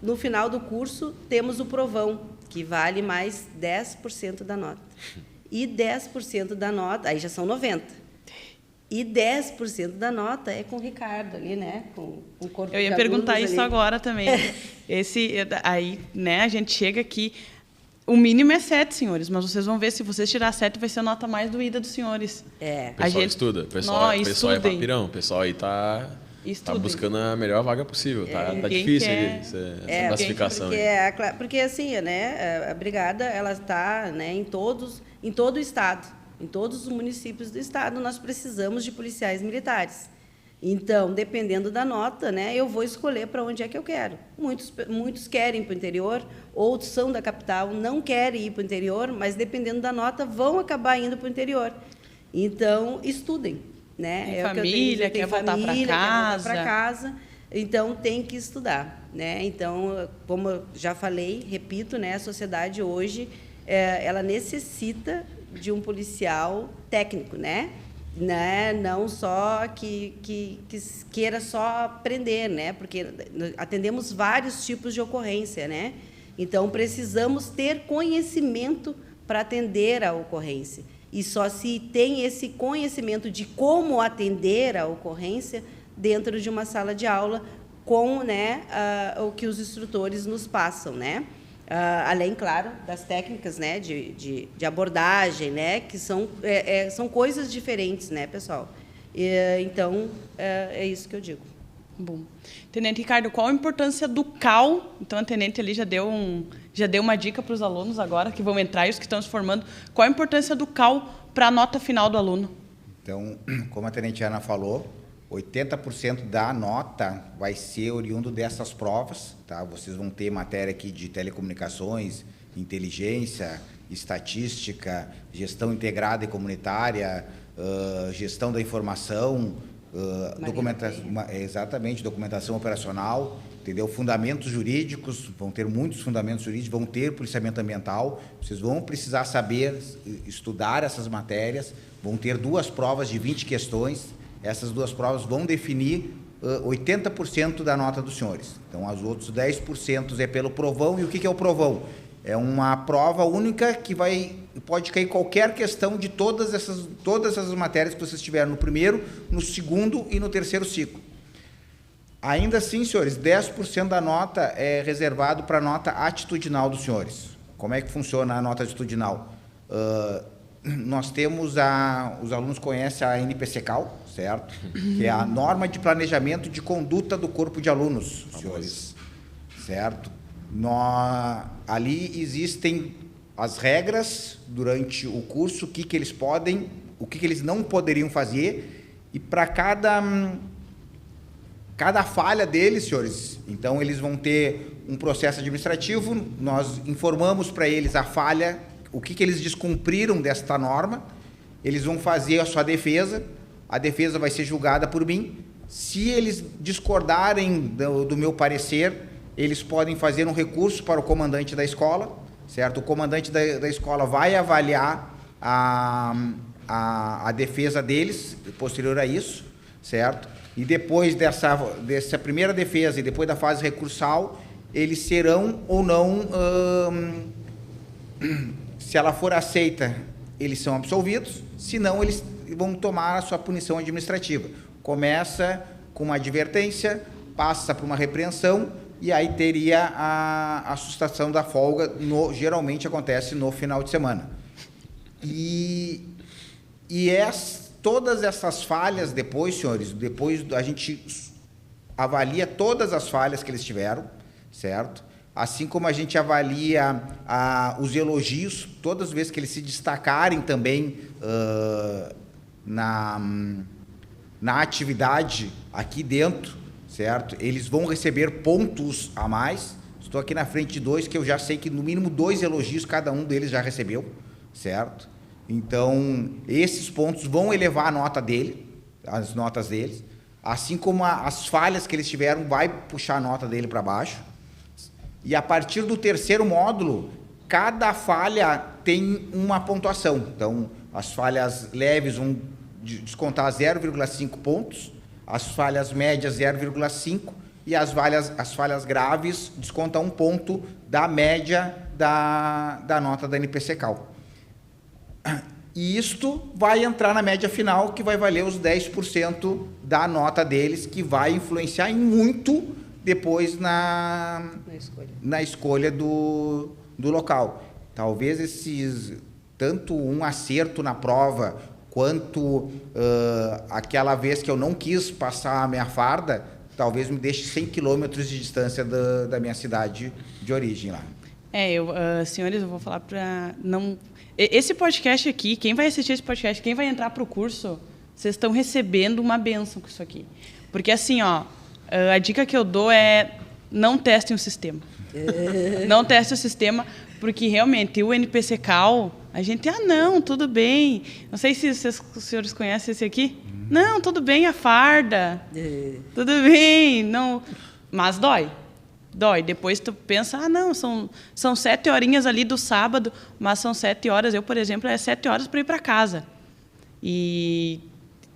no final do curso temos o provão, que vale mais 10% da nota. E 10% da nota, aí já são 90%. E 10% da nota é com o Ricardo ali, né? Com o corpo. Eu ia perguntar isso ali agora também. Aí, né, a gente chega aqui. O mínimo é 7, senhores, mas vocês vão ver, se vocês tirar 7, vai ser a nota mais doída dos senhores. O pessoal estuda. O pessoal é papirão. O pessoal aí tá buscando a melhor vaga possível. Tá difícil essa classificação. Porque assim, né, a brigada ela está, né, em todo o estado. Em todos os municípios do estado, nós precisamos de policiais militares. Então, dependendo da nota, né, eu vou escolher para onde é que eu quero. Muitos querem ir para o interior, outros são da capital, não querem ir para o interior, mas, dependendo da nota, vão acabar indo para o interior. Então, estudem. Né? Tem família, quer voltar para casa. Então, tem que estudar. Né? Então, como eu já falei, repito, né, a sociedade hoje ela necessita de um policial técnico, né? Não só que queira só prender, né? Porque atendemos vários tipos de ocorrência, né? Então, precisamos ter conhecimento para atender a ocorrência. E só se tem esse conhecimento de como atender a ocorrência dentro de uma sala de aula com, né, o que os instrutores nos passam, né? Além, claro, das técnicas, né, de abordagem, né, que são coisas diferentes, né, pessoal? Então, é isso que eu digo. Bom. Tenente Ricardo, qual a importância do CAL? Então, a tenente ali já deu uma dica para os alunos agora, que vão entrar e os que estão se formando. Qual a importância do CAL para a nota final do aluno? Então, como a tenente Ana falou, 80% da nota vai ser oriundo dessas provas, tá? Vocês vão ter matéria aqui de telecomunicações, inteligência, estatística, gestão integrada e comunitária, gestão da informação, documentação operacional, entendeu? Fundamentos jurídicos, vão ter muitos fundamentos jurídicos, vão ter policiamento ambiental, vocês vão precisar saber estudar essas matérias, vão ter 2 provas de 20 questões. Essas 2 provas vão definir 80% da nota dos senhores. Então, os outros 10% é pelo provão. E o que é o provão? É uma prova única que pode cair qualquer questão de todas essas matérias que vocês tiveram no primeiro, no segundo e no terceiro ciclo. Ainda assim, senhores, 10% da nota é reservado para a nota atitudinal dos senhores. Como é que funciona a nota atitudinal? Nós temos os alunos conhecem a NPCCAL, certo? Que é a norma de planejamento de conduta do corpo de alunos, senhores, certo? Ali existem as regras durante o curso, o que eles podem, o que eles não poderiam fazer, e para cada falha deles, senhores, então eles vão ter um processo administrativo, nós informamos para eles a falha, o que eles descumpriram desta norma, eles vão fazer a sua defesa, a defesa vai ser julgada por mim. Se eles discordarem do meu parecer, eles podem fazer um recurso para o comandante da escola, certo? O comandante da escola vai avaliar a defesa deles, posterior a isso, certo? E depois dessa primeira defesa e depois da fase recursal, eles serão ou não... se ela for aceita, eles são absolvidos, senão eles vão tomar a sua punição administrativa. Começa com uma advertência, passa por uma repreensão e aí teria a sustação da folga, geralmente acontece no final de semana. Todas essas falhas depois, senhores, depois a gente avalia todas as falhas que eles tiveram, certo? Assim como a gente avalia os elogios, todas as vezes que eles se destacarem também na atividade aqui dentro, certo? Eles vão receber pontos a mais. Estou aqui na frente de 2, que eu já sei que no mínimo 2 elogios cada um deles já recebeu, certo? Então, esses pontos vão elevar a nota dele, as notas deles, assim como as falhas que eles tiveram vai puxar a nota dele para baixo. E a partir do terceiro módulo, cada falha tem uma pontuação. Então, as falhas leves vão descontar 0,5 pontos, as falhas médias 0,5 e as falhas graves descontam 1 ponto da média da nota da NPC-Cal. E isto vai entrar na média final, que vai valer os 10% da nota deles, que vai influenciar em muito depois na escolha do local. Talvez tanto um acerto na prova, quanto aquela vez que eu não quis passar a minha farda, talvez me deixe 100 quilômetros de distância da minha cidade de origem lá. Senhores, eu vou falar para não... Esse podcast aqui, quem vai assistir esse podcast, quem vai entrar para o curso, vocês estão recebendo uma bênção com isso aqui. Porque assim, ó, a dica que eu dou é não testem o sistema. Não testem o sistema, porque realmente o NPC-Cal, a gente, não, tudo bem. Não sei se os senhores conhecem esse aqui. Não, tudo bem, a farda. Tudo bem, não. Mas dói. Depois tu pensa, não, são 7 horinhas ali do sábado, mas são 7 horas. Eu, por exemplo, 7 horas para ir para casa. E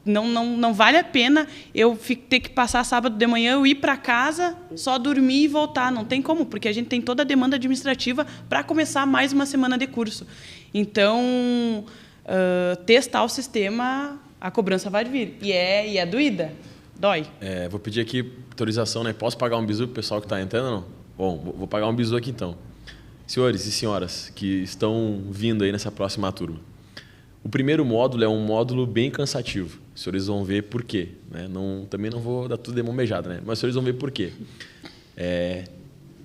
não vale a pena eu ter que passar sábado de manhã, eu ir para casa, só dormir e voltar. Não tem como, porque a gente tem toda a demanda administrativa para começar mais uma semana de curso. Então, testar o sistema, a cobrança vai vir. E é doída. Dói. Vou pedir aqui autorização, né? Posso pagar um bisu pro pessoal que está entrando ou não? Bom, vou pagar um bisu aqui então. Senhores e senhoras que estão vindo aí nessa próxima turma. O primeiro módulo é um módulo bem cansativo. Os senhores vão ver por quê. Né? Também não vou dar tudo de mão beijada, né? Mas os senhores vão ver por quê.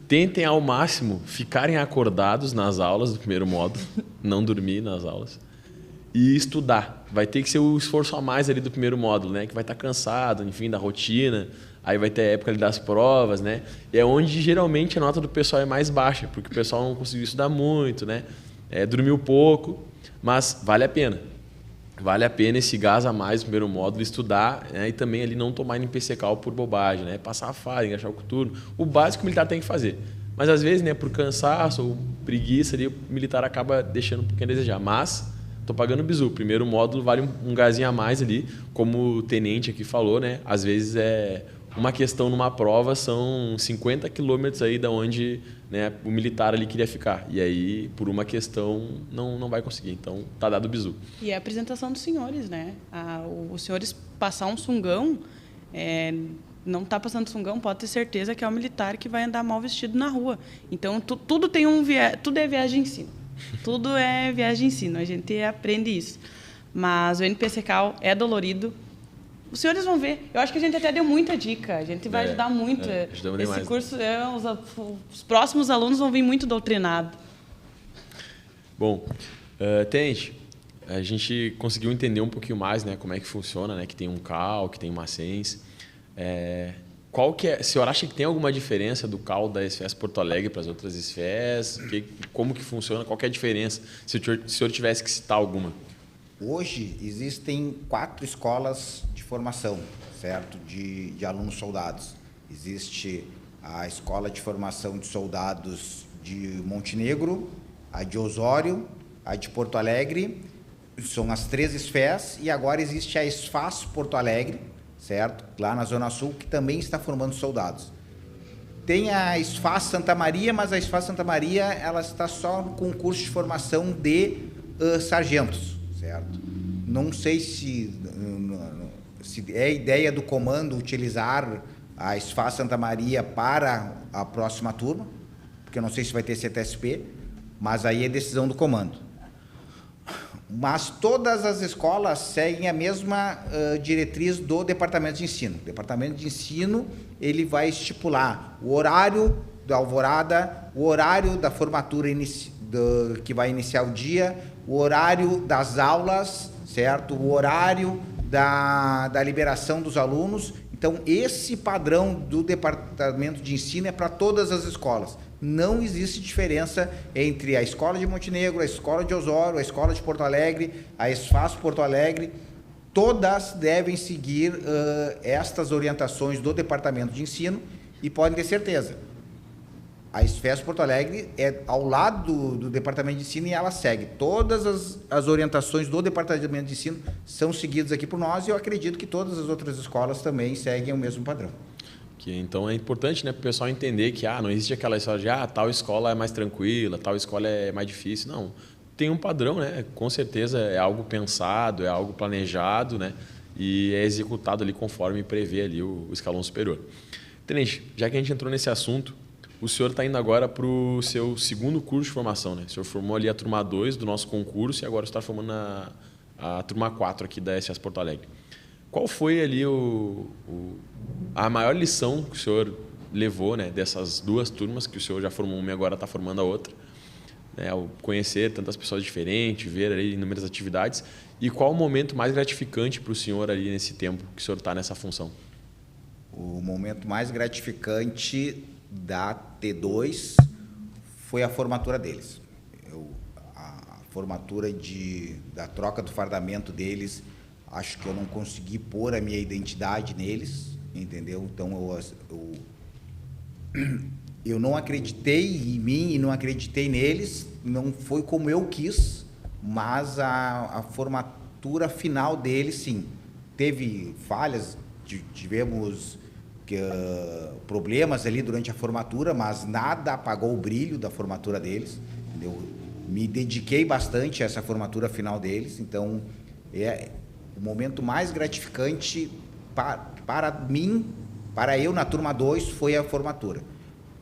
Tentem ao máximo ficarem acordados nas aulas do primeiro módulo, não dormir nas aulas. E estudar. Vai ter que ser o esforço a mais ali do primeiro módulo, né? Que vai estar cansado, enfim, da rotina. Aí vai ter a época ali das provas, né? E é onde geralmente a nota do pessoal é mais baixa, porque o pessoal não conseguiu estudar muito, né? Dormiu pouco, mas vale a pena. Vale a pena esse gás a mais no primeiro módulo, estudar, né? E também ali não tomar NPC-Cal por bobagem, né? Passar a farda, engaixar o coturno. O básico o militar tem que fazer. Mas às vezes, né, por cansaço ou preguiça, ali, o militar acaba deixando um pouquinho a desejar. Mas estou pagando o bizu. O primeiro módulo vale um gásinho a mais ali, como o tenente aqui falou, né? Às vezes uma questão numa prova são 50 quilômetros aí da onde, né, o militar ali queria ficar. E aí, por uma questão, não vai conseguir. Então, tá dado o bizu. E a apresentação dos senhores, né? Os senhores passar um sungão, não está passando sungão, pode ter certeza que é o militar que vai andar mal vestido na rua. Então, tudo é viagem de ensino. Tudo é viagem de ensino, a gente aprende isso. Mas o NPC-Cal é dolorido. Os senhores vão ver. Eu acho que a gente até deu muita dica. A gente vai ajudar muito. Esse curso, os próximos alunos vão vir muito doutrinados. Bom, Tenente, a gente conseguiu entender um pouquinho mais, né, como é que funciona, né, que tem um CAL, que tem uma SENS. Qual que é? O senhor acha que tem alguma diferença do CAL da SFES Porto Alegre para as outras SFES? Como que funciona? Qual que é a diferença? Se o senhor tivesse que citar alguma. Hoje existem 4 escolas de formação, certo? De alunos soldados. Existe a Escola de Formação de Soldados de Montenegro, a de Osório, a de Porto Alegre, são as 3 SFES, e agora existe a SFAS Porto Alegre, certo? Lá na Zona Sul, que também está formando soldados. Tem a SFAS Santa Maria, mas a SFAS Santa Maria ela está só com um curso de formação de sargentos, certo? Não sei se é ideia do comando utilizar a SFAS Santa Maria para a próxima turma, porque eu não sei se vai ter CTSP, mas aí é decisão do comando. Mas todas as escolas seguem a mesma diretriz do Departamento de Ensino. O Departamento de Ensino ele vai estipular o horário da alvorada, o horário da formatura que vai iniciar o dia, o horário das aulas, certo? O horário da liberação dos alunos. Então, esse padrão do Departamento de Ensino é para todas as escolas. Não existe diferença entre a Escola de Montenegro, a Escola de Osório, a Escola de Porto Alegre, a ESFAS Porto Alegre. Todas devem seguir estas orientações do Departamento de Ensino e podem ter certeza. A ESFAS Porto Alegre é ao lado do Departamento de Ensino e ela segue. Todas as orientações do Departamento de Ensino são seguidas aqui por nós e eu acredito que todas as outras escolas também seguem o mesmo padrão. Então é importante, né, para o pessoal entender que não existe aquela história de tal escola é mais tranquila, tal escola é mais difícil. Não, tem um padrão, né? Com certeza é algo pensado, é algo planejado, né? E é executado ali conforme prevê ali o escalão superior. Tenente, já que a gente entrou nesse assunto, o senhor está indo agora para o seu segundo curso de formação, né? O senhor formou ali a turma 2 do nosso concurso e agora está formando a turma 4 aqui da ESFAS Porto Alegre. Qual foi ali a maior lição que o senhor levou, né, dessas duas turmas, que o senhor já formou uma e agora está formando a outra, né, ao conhecer tantas pessoas diferentes, ver ali inúmeras atividades, e qual o momento mais gratificante para o senhor ali nesse tempo que o senhor está nessa função? O momento mais gratificante da T2 foi a formatura deles. A formatura da troca do fardamento deles, acho que eu não consegui pôr a minha identidade neles, entendeu? Então, eu não acreditei em mim e não acreditei neles, não foi como eu quis, mas a formatura final deles, sim. Teve falhas, tivemos problemas ali durante a formatura, mas nada apagou o brilho da formatura deles, entendeu? Me dediquei bastante a essa formatura final deles, então o momento mais gratificante para mim, para eu na turma 2, foi a formatura.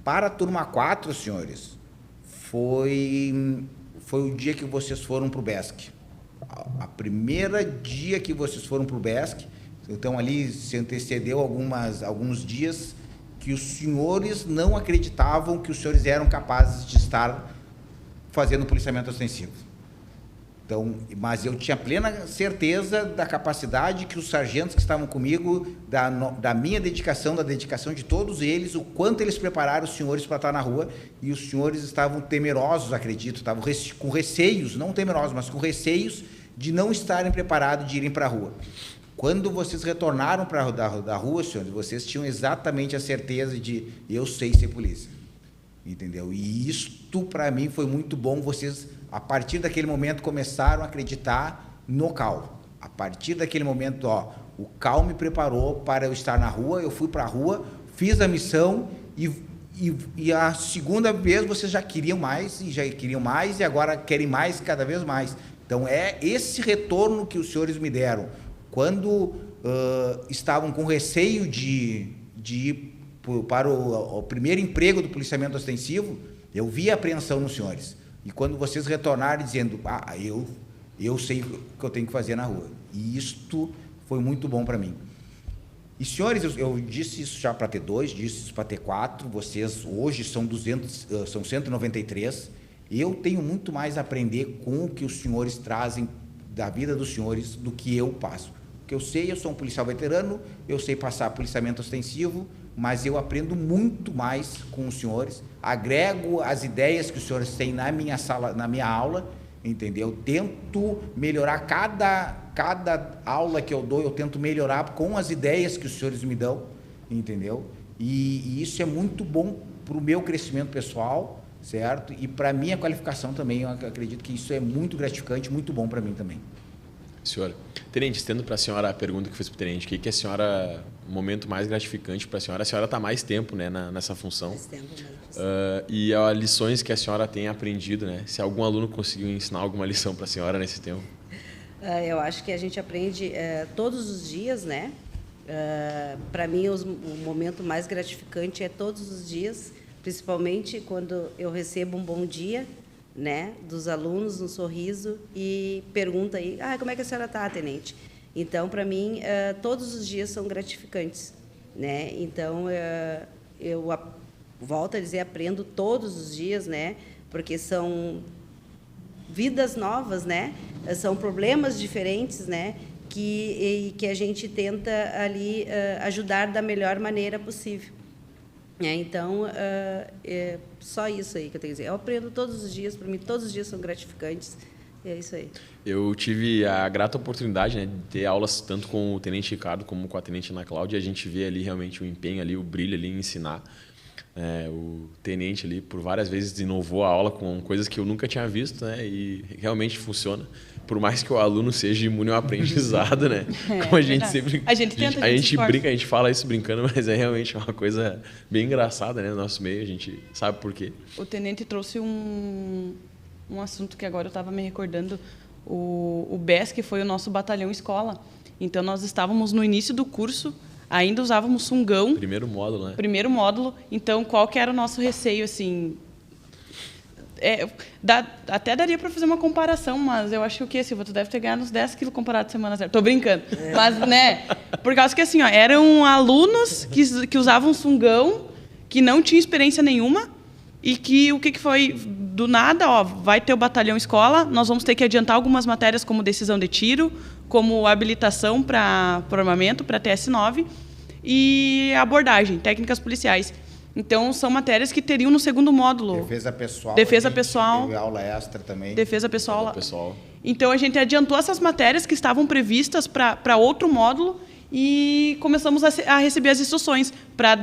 Para a turma 4, senhores, foi o dia que vocês foram para o BESC. A primeira dia que vocês foram para o BESC, então ali se antecedeu alguns dias que os senhores não acreditavam que os senhores eram capazes de estar fazendo policiamento ostensivo. Então, mas eu tinha plena certeza da capacidade que os sargentos que estavam comigo, da minha dedicação, da dedicação de todos eles, o quanto eles prepararam os senhores para estar na rua, e os senhores estavam temerosos, acredito, estavam com receios, não temerosos, mas com receios de não estarem preparados de irem para a rua. Quando vocês retornaram da rua, senhores, vocês tinham exatamente a certeza de eu sei ser polícia, entendeu? E isto, para mim, foi muito bom. Vocês, a partir daquele momento, começaram a acreditar no CAL. A partir daquele momento, o CAL me preparou para eu estar na rua, eu fui para a rua, fiz a missão e a segunda vez vocês já queriam mais, e agora querem mais, cada vez mais. Então, é esse retorno que os senhores me deram. Quando estavam com receio de ir para o primeiro emprego do policiamento ostensivo, eu vi a apreensão nos senhores. E quando vocês retornaram dizendo, eu sei o que eu tenho que fazer na rua. E isto foi muito bom para mim. E, senhores, eu disse isso já para T2, disse isso para T4, vocês hoje são 193. Eu tenho muito mais a aprender com o que os senhores trazem da vida dos senhores do que eu passo. Porque eu sou um policial veterano, eu sei passar policiamento ostensivo, mas eu aprendo muito mais com os senhores, agrego as ideias que os senhores têm na minha sala, na minha aula, entendeu? Tento melhorar cada aula que eu dou, eu tento melhorar com as ideias que os senhores me dão, entendeu? E isso é muito bom para o meu crescimento pessoal, certo? E para a minha qualificação também, eu acredito que isso é muito gratificante, muito bom para mim também. Senhora, tenente, estendo para a senhora a pergunta que fiz para o tenente, o que a senhora, o momento mais gratificante para a senhora está mais tempo, né, nessa função, Mais tempo, e as lições que a senhora tem aprendido, né, se algum aluno conseguiu ensinar alguma lição para a senhora nesse tempo? Eu acho que a gente aprende todos os dias, né? Para mim, o momento mais gratificante é todos os dias, principalmente quando eu recebo um bom dia, né, dos alunos, um sorriso, e pergunta aí, como é que a senhora está, tenente? Então, para mim, todos os dias são gratificantes, né? Então, eu volto a dizer, aprendo todos os dias, né? Porque são vidas novas, né? São problemas diferentes, né? Que a gente tenta ali ajudar da melhor maneira possível. Então, é só isso aí que eu tenho que dizer. Eu aprendo todos os dias, para mim todos os dias são gratificantes, e é isso aí. Eu tive a grata oportunidade, né, de ter aulas tanto com o Tenente Ricardo como com a Tenente Ana Cláudia, e a gente vê ali realmente o empenho, ali, o brilho ali em ensinar. O tenente ali por várias vezes inovou a aula com coisas que eu nunca tinha visto, né, e realmente funciona. Por mais que o aluno seja imune ao aprendizado, né? Como a gente sempre... A gente tenta, a gente brinca, a gente fala isso brincando, mas é realmente uma coisa bem engraçada, né? No nosso meio, a gente sabe por quê. O tenente trouxe um assunto que agora eu estava me recordando. O BES, que foi o nosso batalhão escola. Então, nós estávamos no início do curso, ainda usávamos sungão. Primeiro módulo, né? Primeiro módulo. Então, qual que era o nosso receio, assim... até daria para fazer uma comparação, mas eu acho que, Silva, tu deve ter ganhado uns 10 quilos comparado à semana zero. Tô brincando. Mas, né, por causa que, assim, eram alunos que usavam sungão, que não tinham experiência nenhuma, e que o que foi? Do nada, vai ter o batalhão escola, nós vamos ter que adiantar algumas matérias como decisão de tiro, como habilitação para armamento, para TS9, e abordagem, técnicas policiais. Então, são matérias que teriam no segundo módulo. Defesa pessoal. Defesa pessoal. Teve aula extra também. Defesa pessoal. Pessoal. Então, a gente adiantou essas matérias que estavam previstas para outro módulo e começamos a receber as instruções para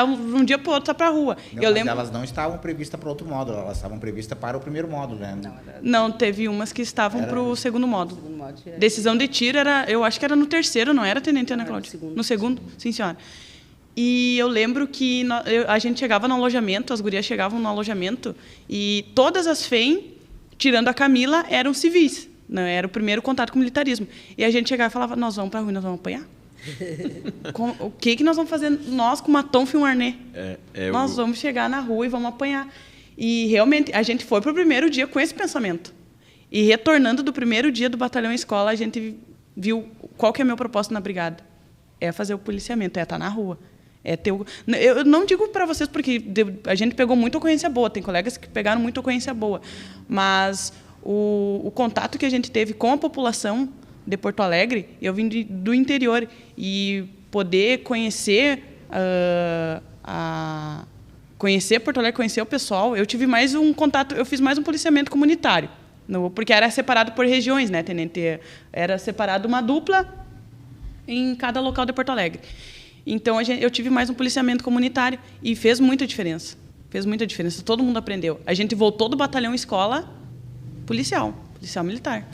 um dia para o outro estar para a rua. Mas elas não estavam previstas para outro módulo, elas estavam previstas para o primeiro módulo, né? Não, teve umas que estavam para o segundo módulo. Módulo, Decisão de tiro, eu acho que era no terceiro, não era, Tenente Ana Cláudia? No segundo? Sim, senhora. E eu lembro que a gente chegava no alojamento, as gurias chegavam no alojamento, e todas as FEM, tirando a Camila, eram civis. Não, era o primeiro contato com o militarismo. E a gente chegava e falava, nós vamos para a rua, nós vamos apanhar? O que nós vamos fazer? Nós, com uma tonfa e um arnê. Nós vamos chegar na rua e vamos apanhar. E, realmente, a gente foi para o primeiro dia com esse pensamento. E, retornando do primeiro dia do batalhão escola, a gente viu qual que é o meu propósito na brigada. É fazer o policiamento, é estar na rua. Eu não digo para vocês porque a gente pegou muita ocorrência boa, tem colegas que pegaram muita ocorrência boa, mas o contato que a gente teve com a população de Porto Alegre, eu vim do interior, e poder conhecer conhecer Porto Alegre, conhecer o pessoal, eu tive mais um contato, eu fiz mais um policiamento comunitário, porque era separado por regiões, né, tenente? Era separado uma dupla em cada local de Porto Alegre. Então, eu tive mais um policiamento comunitário e fez muita diferença. Fez muita diferença. Todo mundo aprendeu. A gente voltou do batalhão escola policial militar.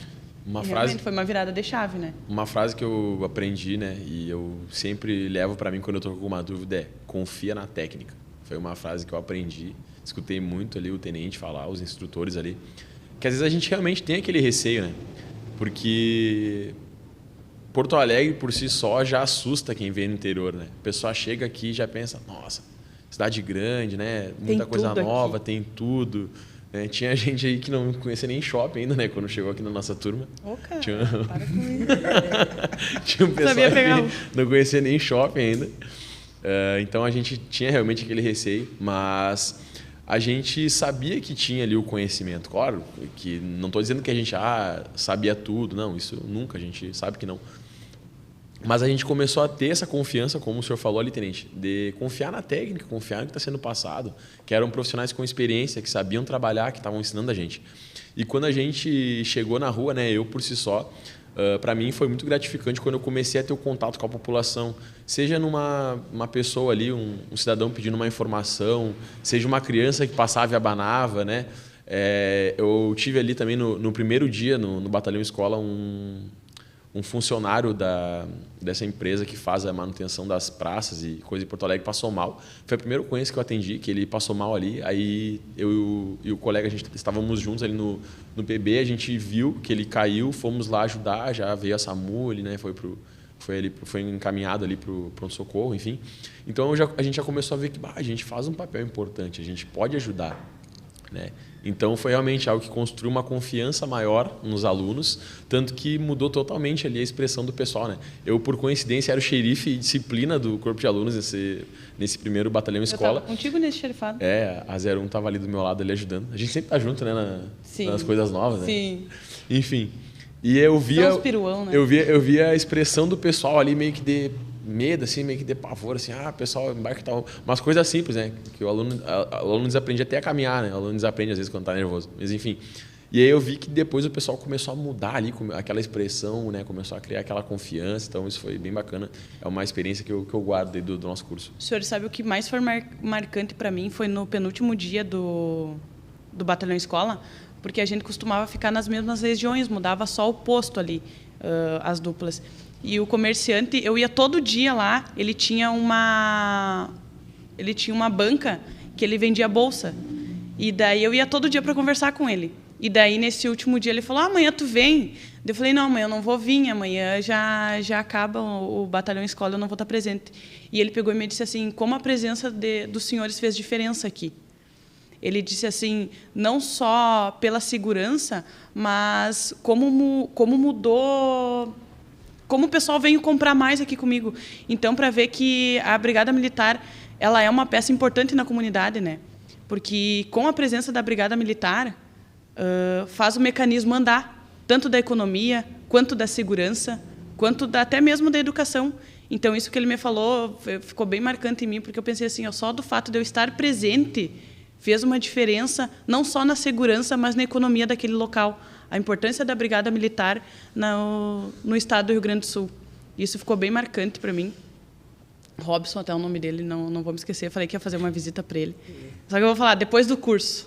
Realmente foi uma virada de chave, né? Uma frase que eu aprendi, né, e eu sempre levo para mim quando eu estou com alguma dúvida é: confia na técnica. Foi uma frase que eu aprendi, escutei muito ali o tenente falar, os instrutores ali, que às vezes a gente realmente tem aquele receio, né? Porque Porto Alegre, por si só, já assusta quem vem no interior, né? A pessoa chega aqui e já pensa, nossa, cidade grande, né? Muita coisa nova, tem tudo. Né? Tinha gente aí que não conhecia nem shopping ainda, né? Quando chegou aqui na nossa turma. Cara, para com isso. Tinha um pessoal que não conhecia nem shopping ainda. Então, a gente tinha realmente aquele receio, mas a gente sabia que tinha ali o conhecimento. Claro, que não estou dizendo que a gente sabia tudo, não, isso nunca, a gente sabe que não. Mas a gente começou a ter essa confiança, como o senhor falou ali, tenente, de confiar na técnica, confiar no que está sendo passado, que eram profissionais com experiência, que sabiam trabalhar, que estavam ensinando a gente. E quando a gente chegou na rua, né, eu por si só, para mim foi muito gratificante quando eu comecei a ter o contato com a população, seja numa pessoa ali, um cidadão pedindo uma informação, seja uma criança que passava e abanava, né? Eu tive ali também no primeiro dia no batalhão escola um funcionário dessa empresa que faz a manutenção das praças e coisa em Porto Alegre passou mal. Foi a primeira ocorrência que eu atendi, que ele passou mal ali. Aí eu e o colega, a gente estávamos juntos ali no PB, a gente viu que ele caiu, fomos lá ajudar, já veio a SAMU, ele, né, foi encaminhado ali para o pronto-socorro, enfim. Então a gente já começou a ver que a gente faz um papel importante, a gente pode ajudar, né? Então foi realmente algo que construiu uma confiança maior nos alunos, tanto que mudou totalmente ali a expressão do pessoal, né? Eu, por coincidência, era o xerife e disciplina do corpo de alunos nesse primeiro batalhão escola. Eu estava contigo nesse xerifado. A 01 estava ali do meu lado ali ajudando. A gente sempre tá junto, né, nas coisas novas, né? Sim. Enfim. E eu via, piruão, né? eu via a expressão do pessoal ali meio que de medo, assim, meio que de pavor, assim, pessoal embarca e tal. Umas coisas simples, né? Que o aluno desaprende até a caminhar, né? O aluno desaprende às vezes quando tá nervoso. Mas enfim. E aí eu vi que depois o pessoal começou a mudar ali, aquela expressão, né? Começou a criar aquela confiança. Então isso foi bem bacana. É uma experiência que eu guardo aí do nosso curso. O senhor sabe o que mais foi marcante para mim foi no penúltimo dia do Batalhão Escola, porque a gente costumava ficar nas mesmas regiões, mudava só o posto ali, as duplas. E o comerciante, eu ia todo dia lá, ele tinha uma banca que ele vendia bolsa. E daí eu ia todo dia para conversar com ele. E daí, nesse último dia, ele falou, amanhã tu vem? Eu falei, não, amanhã eu não vou vir, amanhã já acaba o Batalhão Escola, eu não vou estar presente. E ele pegou e me disse assim, como a presença dos senhores fez diferença aqui. Ele disse assim, não só pela segurança, mas como mudou, como o pessoal veio comprar mais aqui comigo. Então, para ver que a Brigada Militar ela é uma peça importante na comunidade, né? Porque com a presença da Brigada Militar, faz o mecanismo andar, tanto da economia, quanto da segurança, quanto até mesmo da educação. Então, isso que ele me falou ficou bem marcante em mim, porque eu pensei assim, só do fato de eu estar presente fez uma diferença não só na segurança, mas na economia daquele local. A importância da Brigada Militar no estado do Rio Grande do Sul. Isso ficou bem marcante para mim. Robson, até o nome dele, não vou me esquecer. Eu falei que ia fazer uma visita para ele. Só que eu vou falar depois do curso.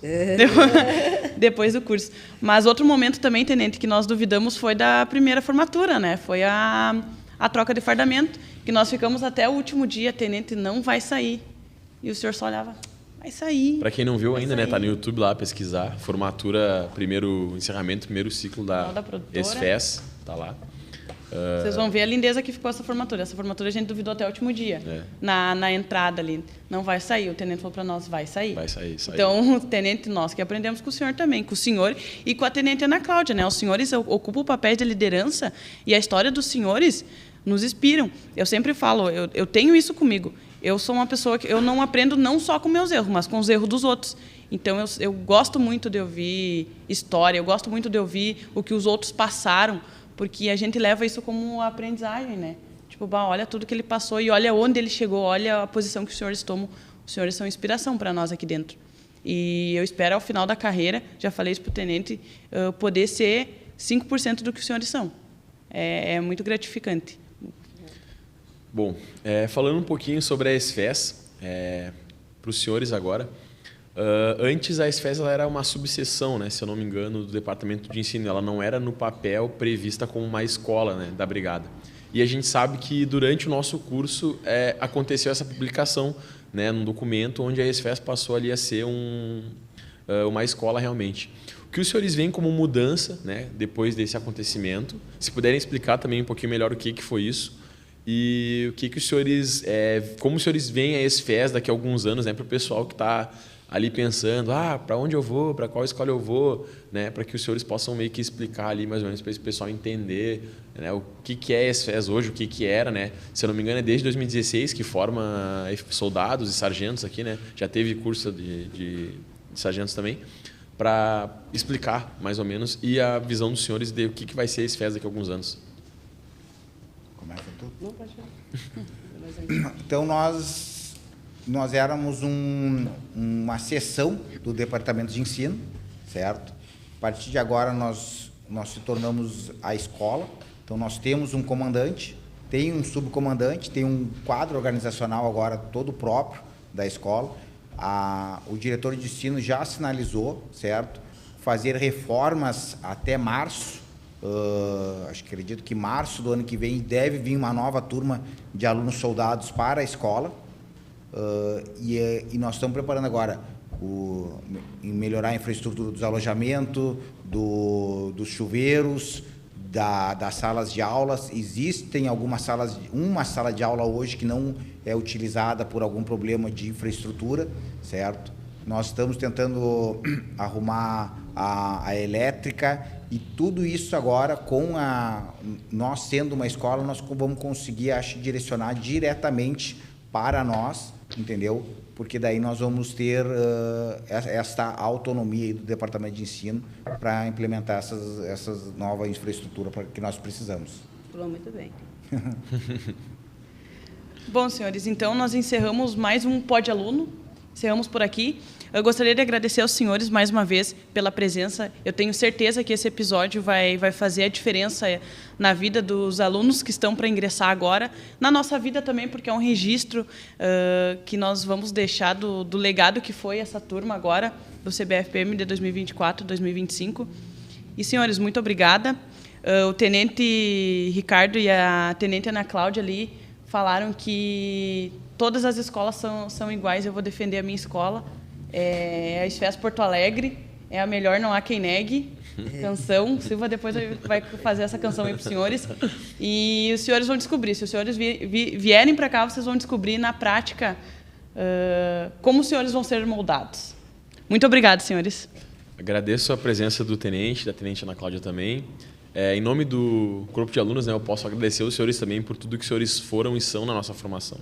Depois do curso. Mas outro momento também, tenente, que nós duvidamos foi da primeira formatura, né? Foi a troca de fardamento, que nós ficamos até o último dia, tenente, não vai sair. E o senhor só olhava... Vai sair. Para quem não viu ainda, né, tá no YouTube lá, pesquisar. Formatura, primeiro encerramento, primeiro ciclo da ESFES, tá lá. Vocês vão ver a lindeza que ficou essa formatura. Essa formatura a gente duvidou até o último dia. Na entrada ali. Não vai sair. O tenente falou para nós, vai sair. Vai sair. Então, o tenente, nós que aprendemos com o senhor também, com o senhor e com a tenente Ana Cláudia, né? Os senhores ocupam o papel de liderança e a história dos senhores nos inspiram. Eu sempre falo, eu tenho isso comigo. Eu sou uma pessoa que eu não aprendo não só com meus erros, mas com os erros dos outros. Então, eu gosto muito de ouvir história, eu gosto muito de ouvir o que os outros passaram, porque a gente leva isso como aprendizagem, né? Tipo, olha tudo que ele passou e olha onde ele chegou, olha a posição que os senhores tomam. Os senhores são inspiração para nós aqui dentro. E eu espero, ao final da carreira, já falei isso para o tenente, poder ser 5% do que os senhores são. É muito gratificante. Bom, falando um pouquinho sobre a ESFES, para os senhores agora, antes a ESFES ela era uma subseção, né, se eu não me engano, do Departamento de Ensino. Ela não era no papel prevista como uma escola, né, da Brigada. E a gente sabe que durante o nosso curso aconteceu essa publicação, né, num documento onde a ESFES passou ali a ser uma escola realmente. O que os senhores veem como mudança, né, depois desse acontecimento? Se puderem explicar também um pouquinho melhor o que foi isso. E o que os senhores, como os senhores veem a ESFES daqui a alguns anos, né, para o pessoal que está ali pensando, para onde eu vou, para qual escola eu vou, né, para que os senhores possam meio que explicar ali mais ou menos para esse pessoal entender, né, o que é a ESFES hoje, o que era, né? Se eu não me engano é desde 2016 que forma soldados e sargentos aqui, né? Já teve curso de sargentos também, para explicar mais ou menos e a visão dos senhores de o que vai ser a ESFES daqui a alguns anos. Começa tu? Não, pode ser. Então, nós éramos uma seção do Departamento de Ensino, certo? A partir de agora, nós se tornamos a escola. Então, nós temos um comandante, tem um subcomandante, tem um quadro organizacional agora todo próprio da escola. O diretor de ensino já sinalizou, certo? Fazer reformas até março. Acredito que março do ano que vem deve vir uma nova turma de alunos soldados para a escola, e nós estamos preparando agora em melhorar a infraestrutura dos alojamentos, dos chuveiros, das salas de aulas. Existem algumas salas, uma sala de aula hoje que não é utilizada por algum problema de infraestrutura, certo? nós estamos tentando arrumar a elétrica e tudo isso agora, nós sendo uma escola, nós vamos conseguir, acho, direcionar diretamente para nós, entendeu? Porque daí nós vamos ter esta autonomia aí do Departamento de Ensino para implementar essas novas infraestruturas que nós precisamos. Falou muito bem. Bom, senhores, então nós encerramos mais um Pod Aluno. Encerramos por aqui. Eu gostaria de agradecer aos senhores mais uma vez pela presença. Eu tenho certeza que esse episódio vai fazer a diferença na vida dos alunos que estão para ingressar agora, na nossa vida também, porque é um registro que nós vamos deixar do legado que foi essa turma agora, do CBFPM de 2024-2025. E, senhores, muito obrigada. O Tenente Ricardo e a Tenente Ana Cláudia ali falaram que todas as escolas são iguais. Eu vou defender a minha escola. A SFES Porto Alegre é a melhor, não há quem negue. Canção. Silva depois vai fazer essa canção aí para os senhores. E os senhores vão descobrir. Se os senhores vierem para cá, vocês vão descobrir na prática como os senhores vão ser moldados. Muito obrigado, senhores. Agradeço a presença do tenente, da tenente Ana Cláudia também. Em nome do corpo de alunos, né, eu posso agradecer os senhores também por tudo que os senhores foram e são na nossa formação.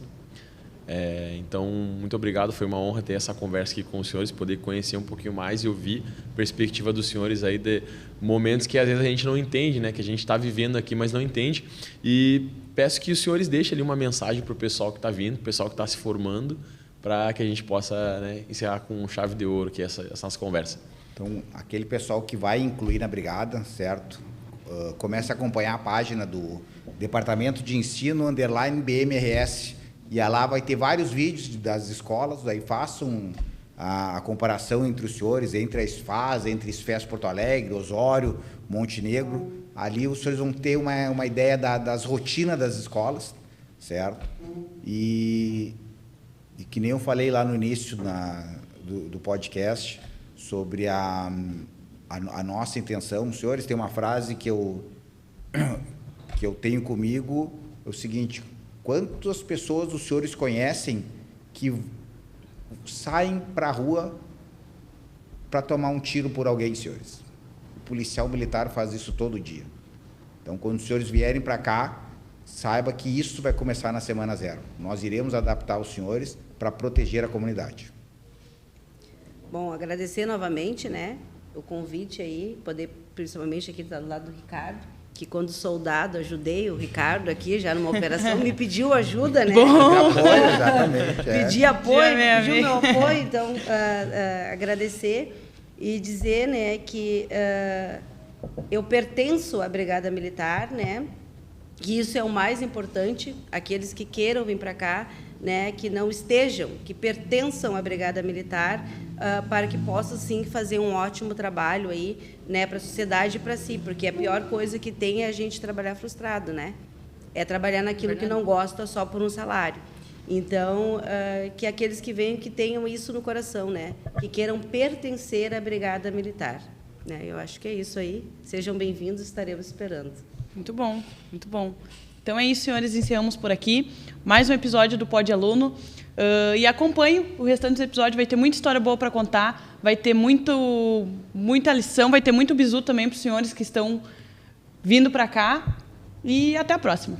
Então, muito obrigado. Foi uma honra ter essa conversa aqui com os senhores, poder conhecer um pouquinho mais e ouvir a perspectiva dos senhores aí de momentos que às vezes a gente não entende, né, que a gente está vivendo aqui, mas não entende. E peço que os senhores deixem ali uma mensagem para o pessoal que está vindo, para o pessoal que está se formando, para que a gente possa, né, encerrar com chave de ouro aqui essa nossa conversa. Então, aquele pessoal que vai incluir na brigada, certo? Comece a acompanhar a página do Departamento de Ensino _BMRS. E lá vai ter vários vídeos das escolas, aí façam a comparação entre os senhores, entre a SFAS, entre SFES Porto Alegre, Osório, Montenegro. Ali os senhores vão ter uma ideia das rotinas das escolas, certo? E que nem eu falei lá no início do podcast sobre a nossa intenção. Os senhores têm uma frase que eu tenho comigo, é o seguinte: quantas pessoas os senhores conhecem que saem para a rua para tomar um tiro por alguém, senhores? O policial militar faz isso todo dia. Então, quando os senhores vierem para cá, saiba que isso vai começar na semana 0. Nós iremos adaptar os senhores para proteger a comunidade. Bom, agradecer novamente, né, o convite aí, poder, principalmente aqui do lado do Ricardo, que quando soldado ajudei o Ricardo aqui já numa operação, me pediu ajuda, né? Apoio, exatamente. Pedi apoio, pediu meu apoio, então agradecer e dizer, né, que eu pertenço à Brigada Militar, né? Que isso é o mais importante, aqueles que queiram vir para cá, né, que não estejam, que pertençam à Brigada Militar, para que possam, sim, fazer um ótimo trabalho aí, né, para a sociedade e para si, porque a pior coisa que tem é a gente trabalhar frustrado, né? É trabalhar naquilo que não gosta só por um salário. Então, que aqueles que venham, que tenham isso no coração, né, que queiram pertencer à Brigada Militar. Né? Eu acho que é isso aí. Sejam bem-vindos, estaremos esperando. Muito bom, muito bom. Então é isso, senhores, encerramos por aqui. Mais um episódio do Pod Aluno. E acompanhe o restante dos episódios, vai ter muita história boa para contar, vai ter muita lição, vai ter muito bizu também para os senhores que estão vindo para cá. E até a próxima.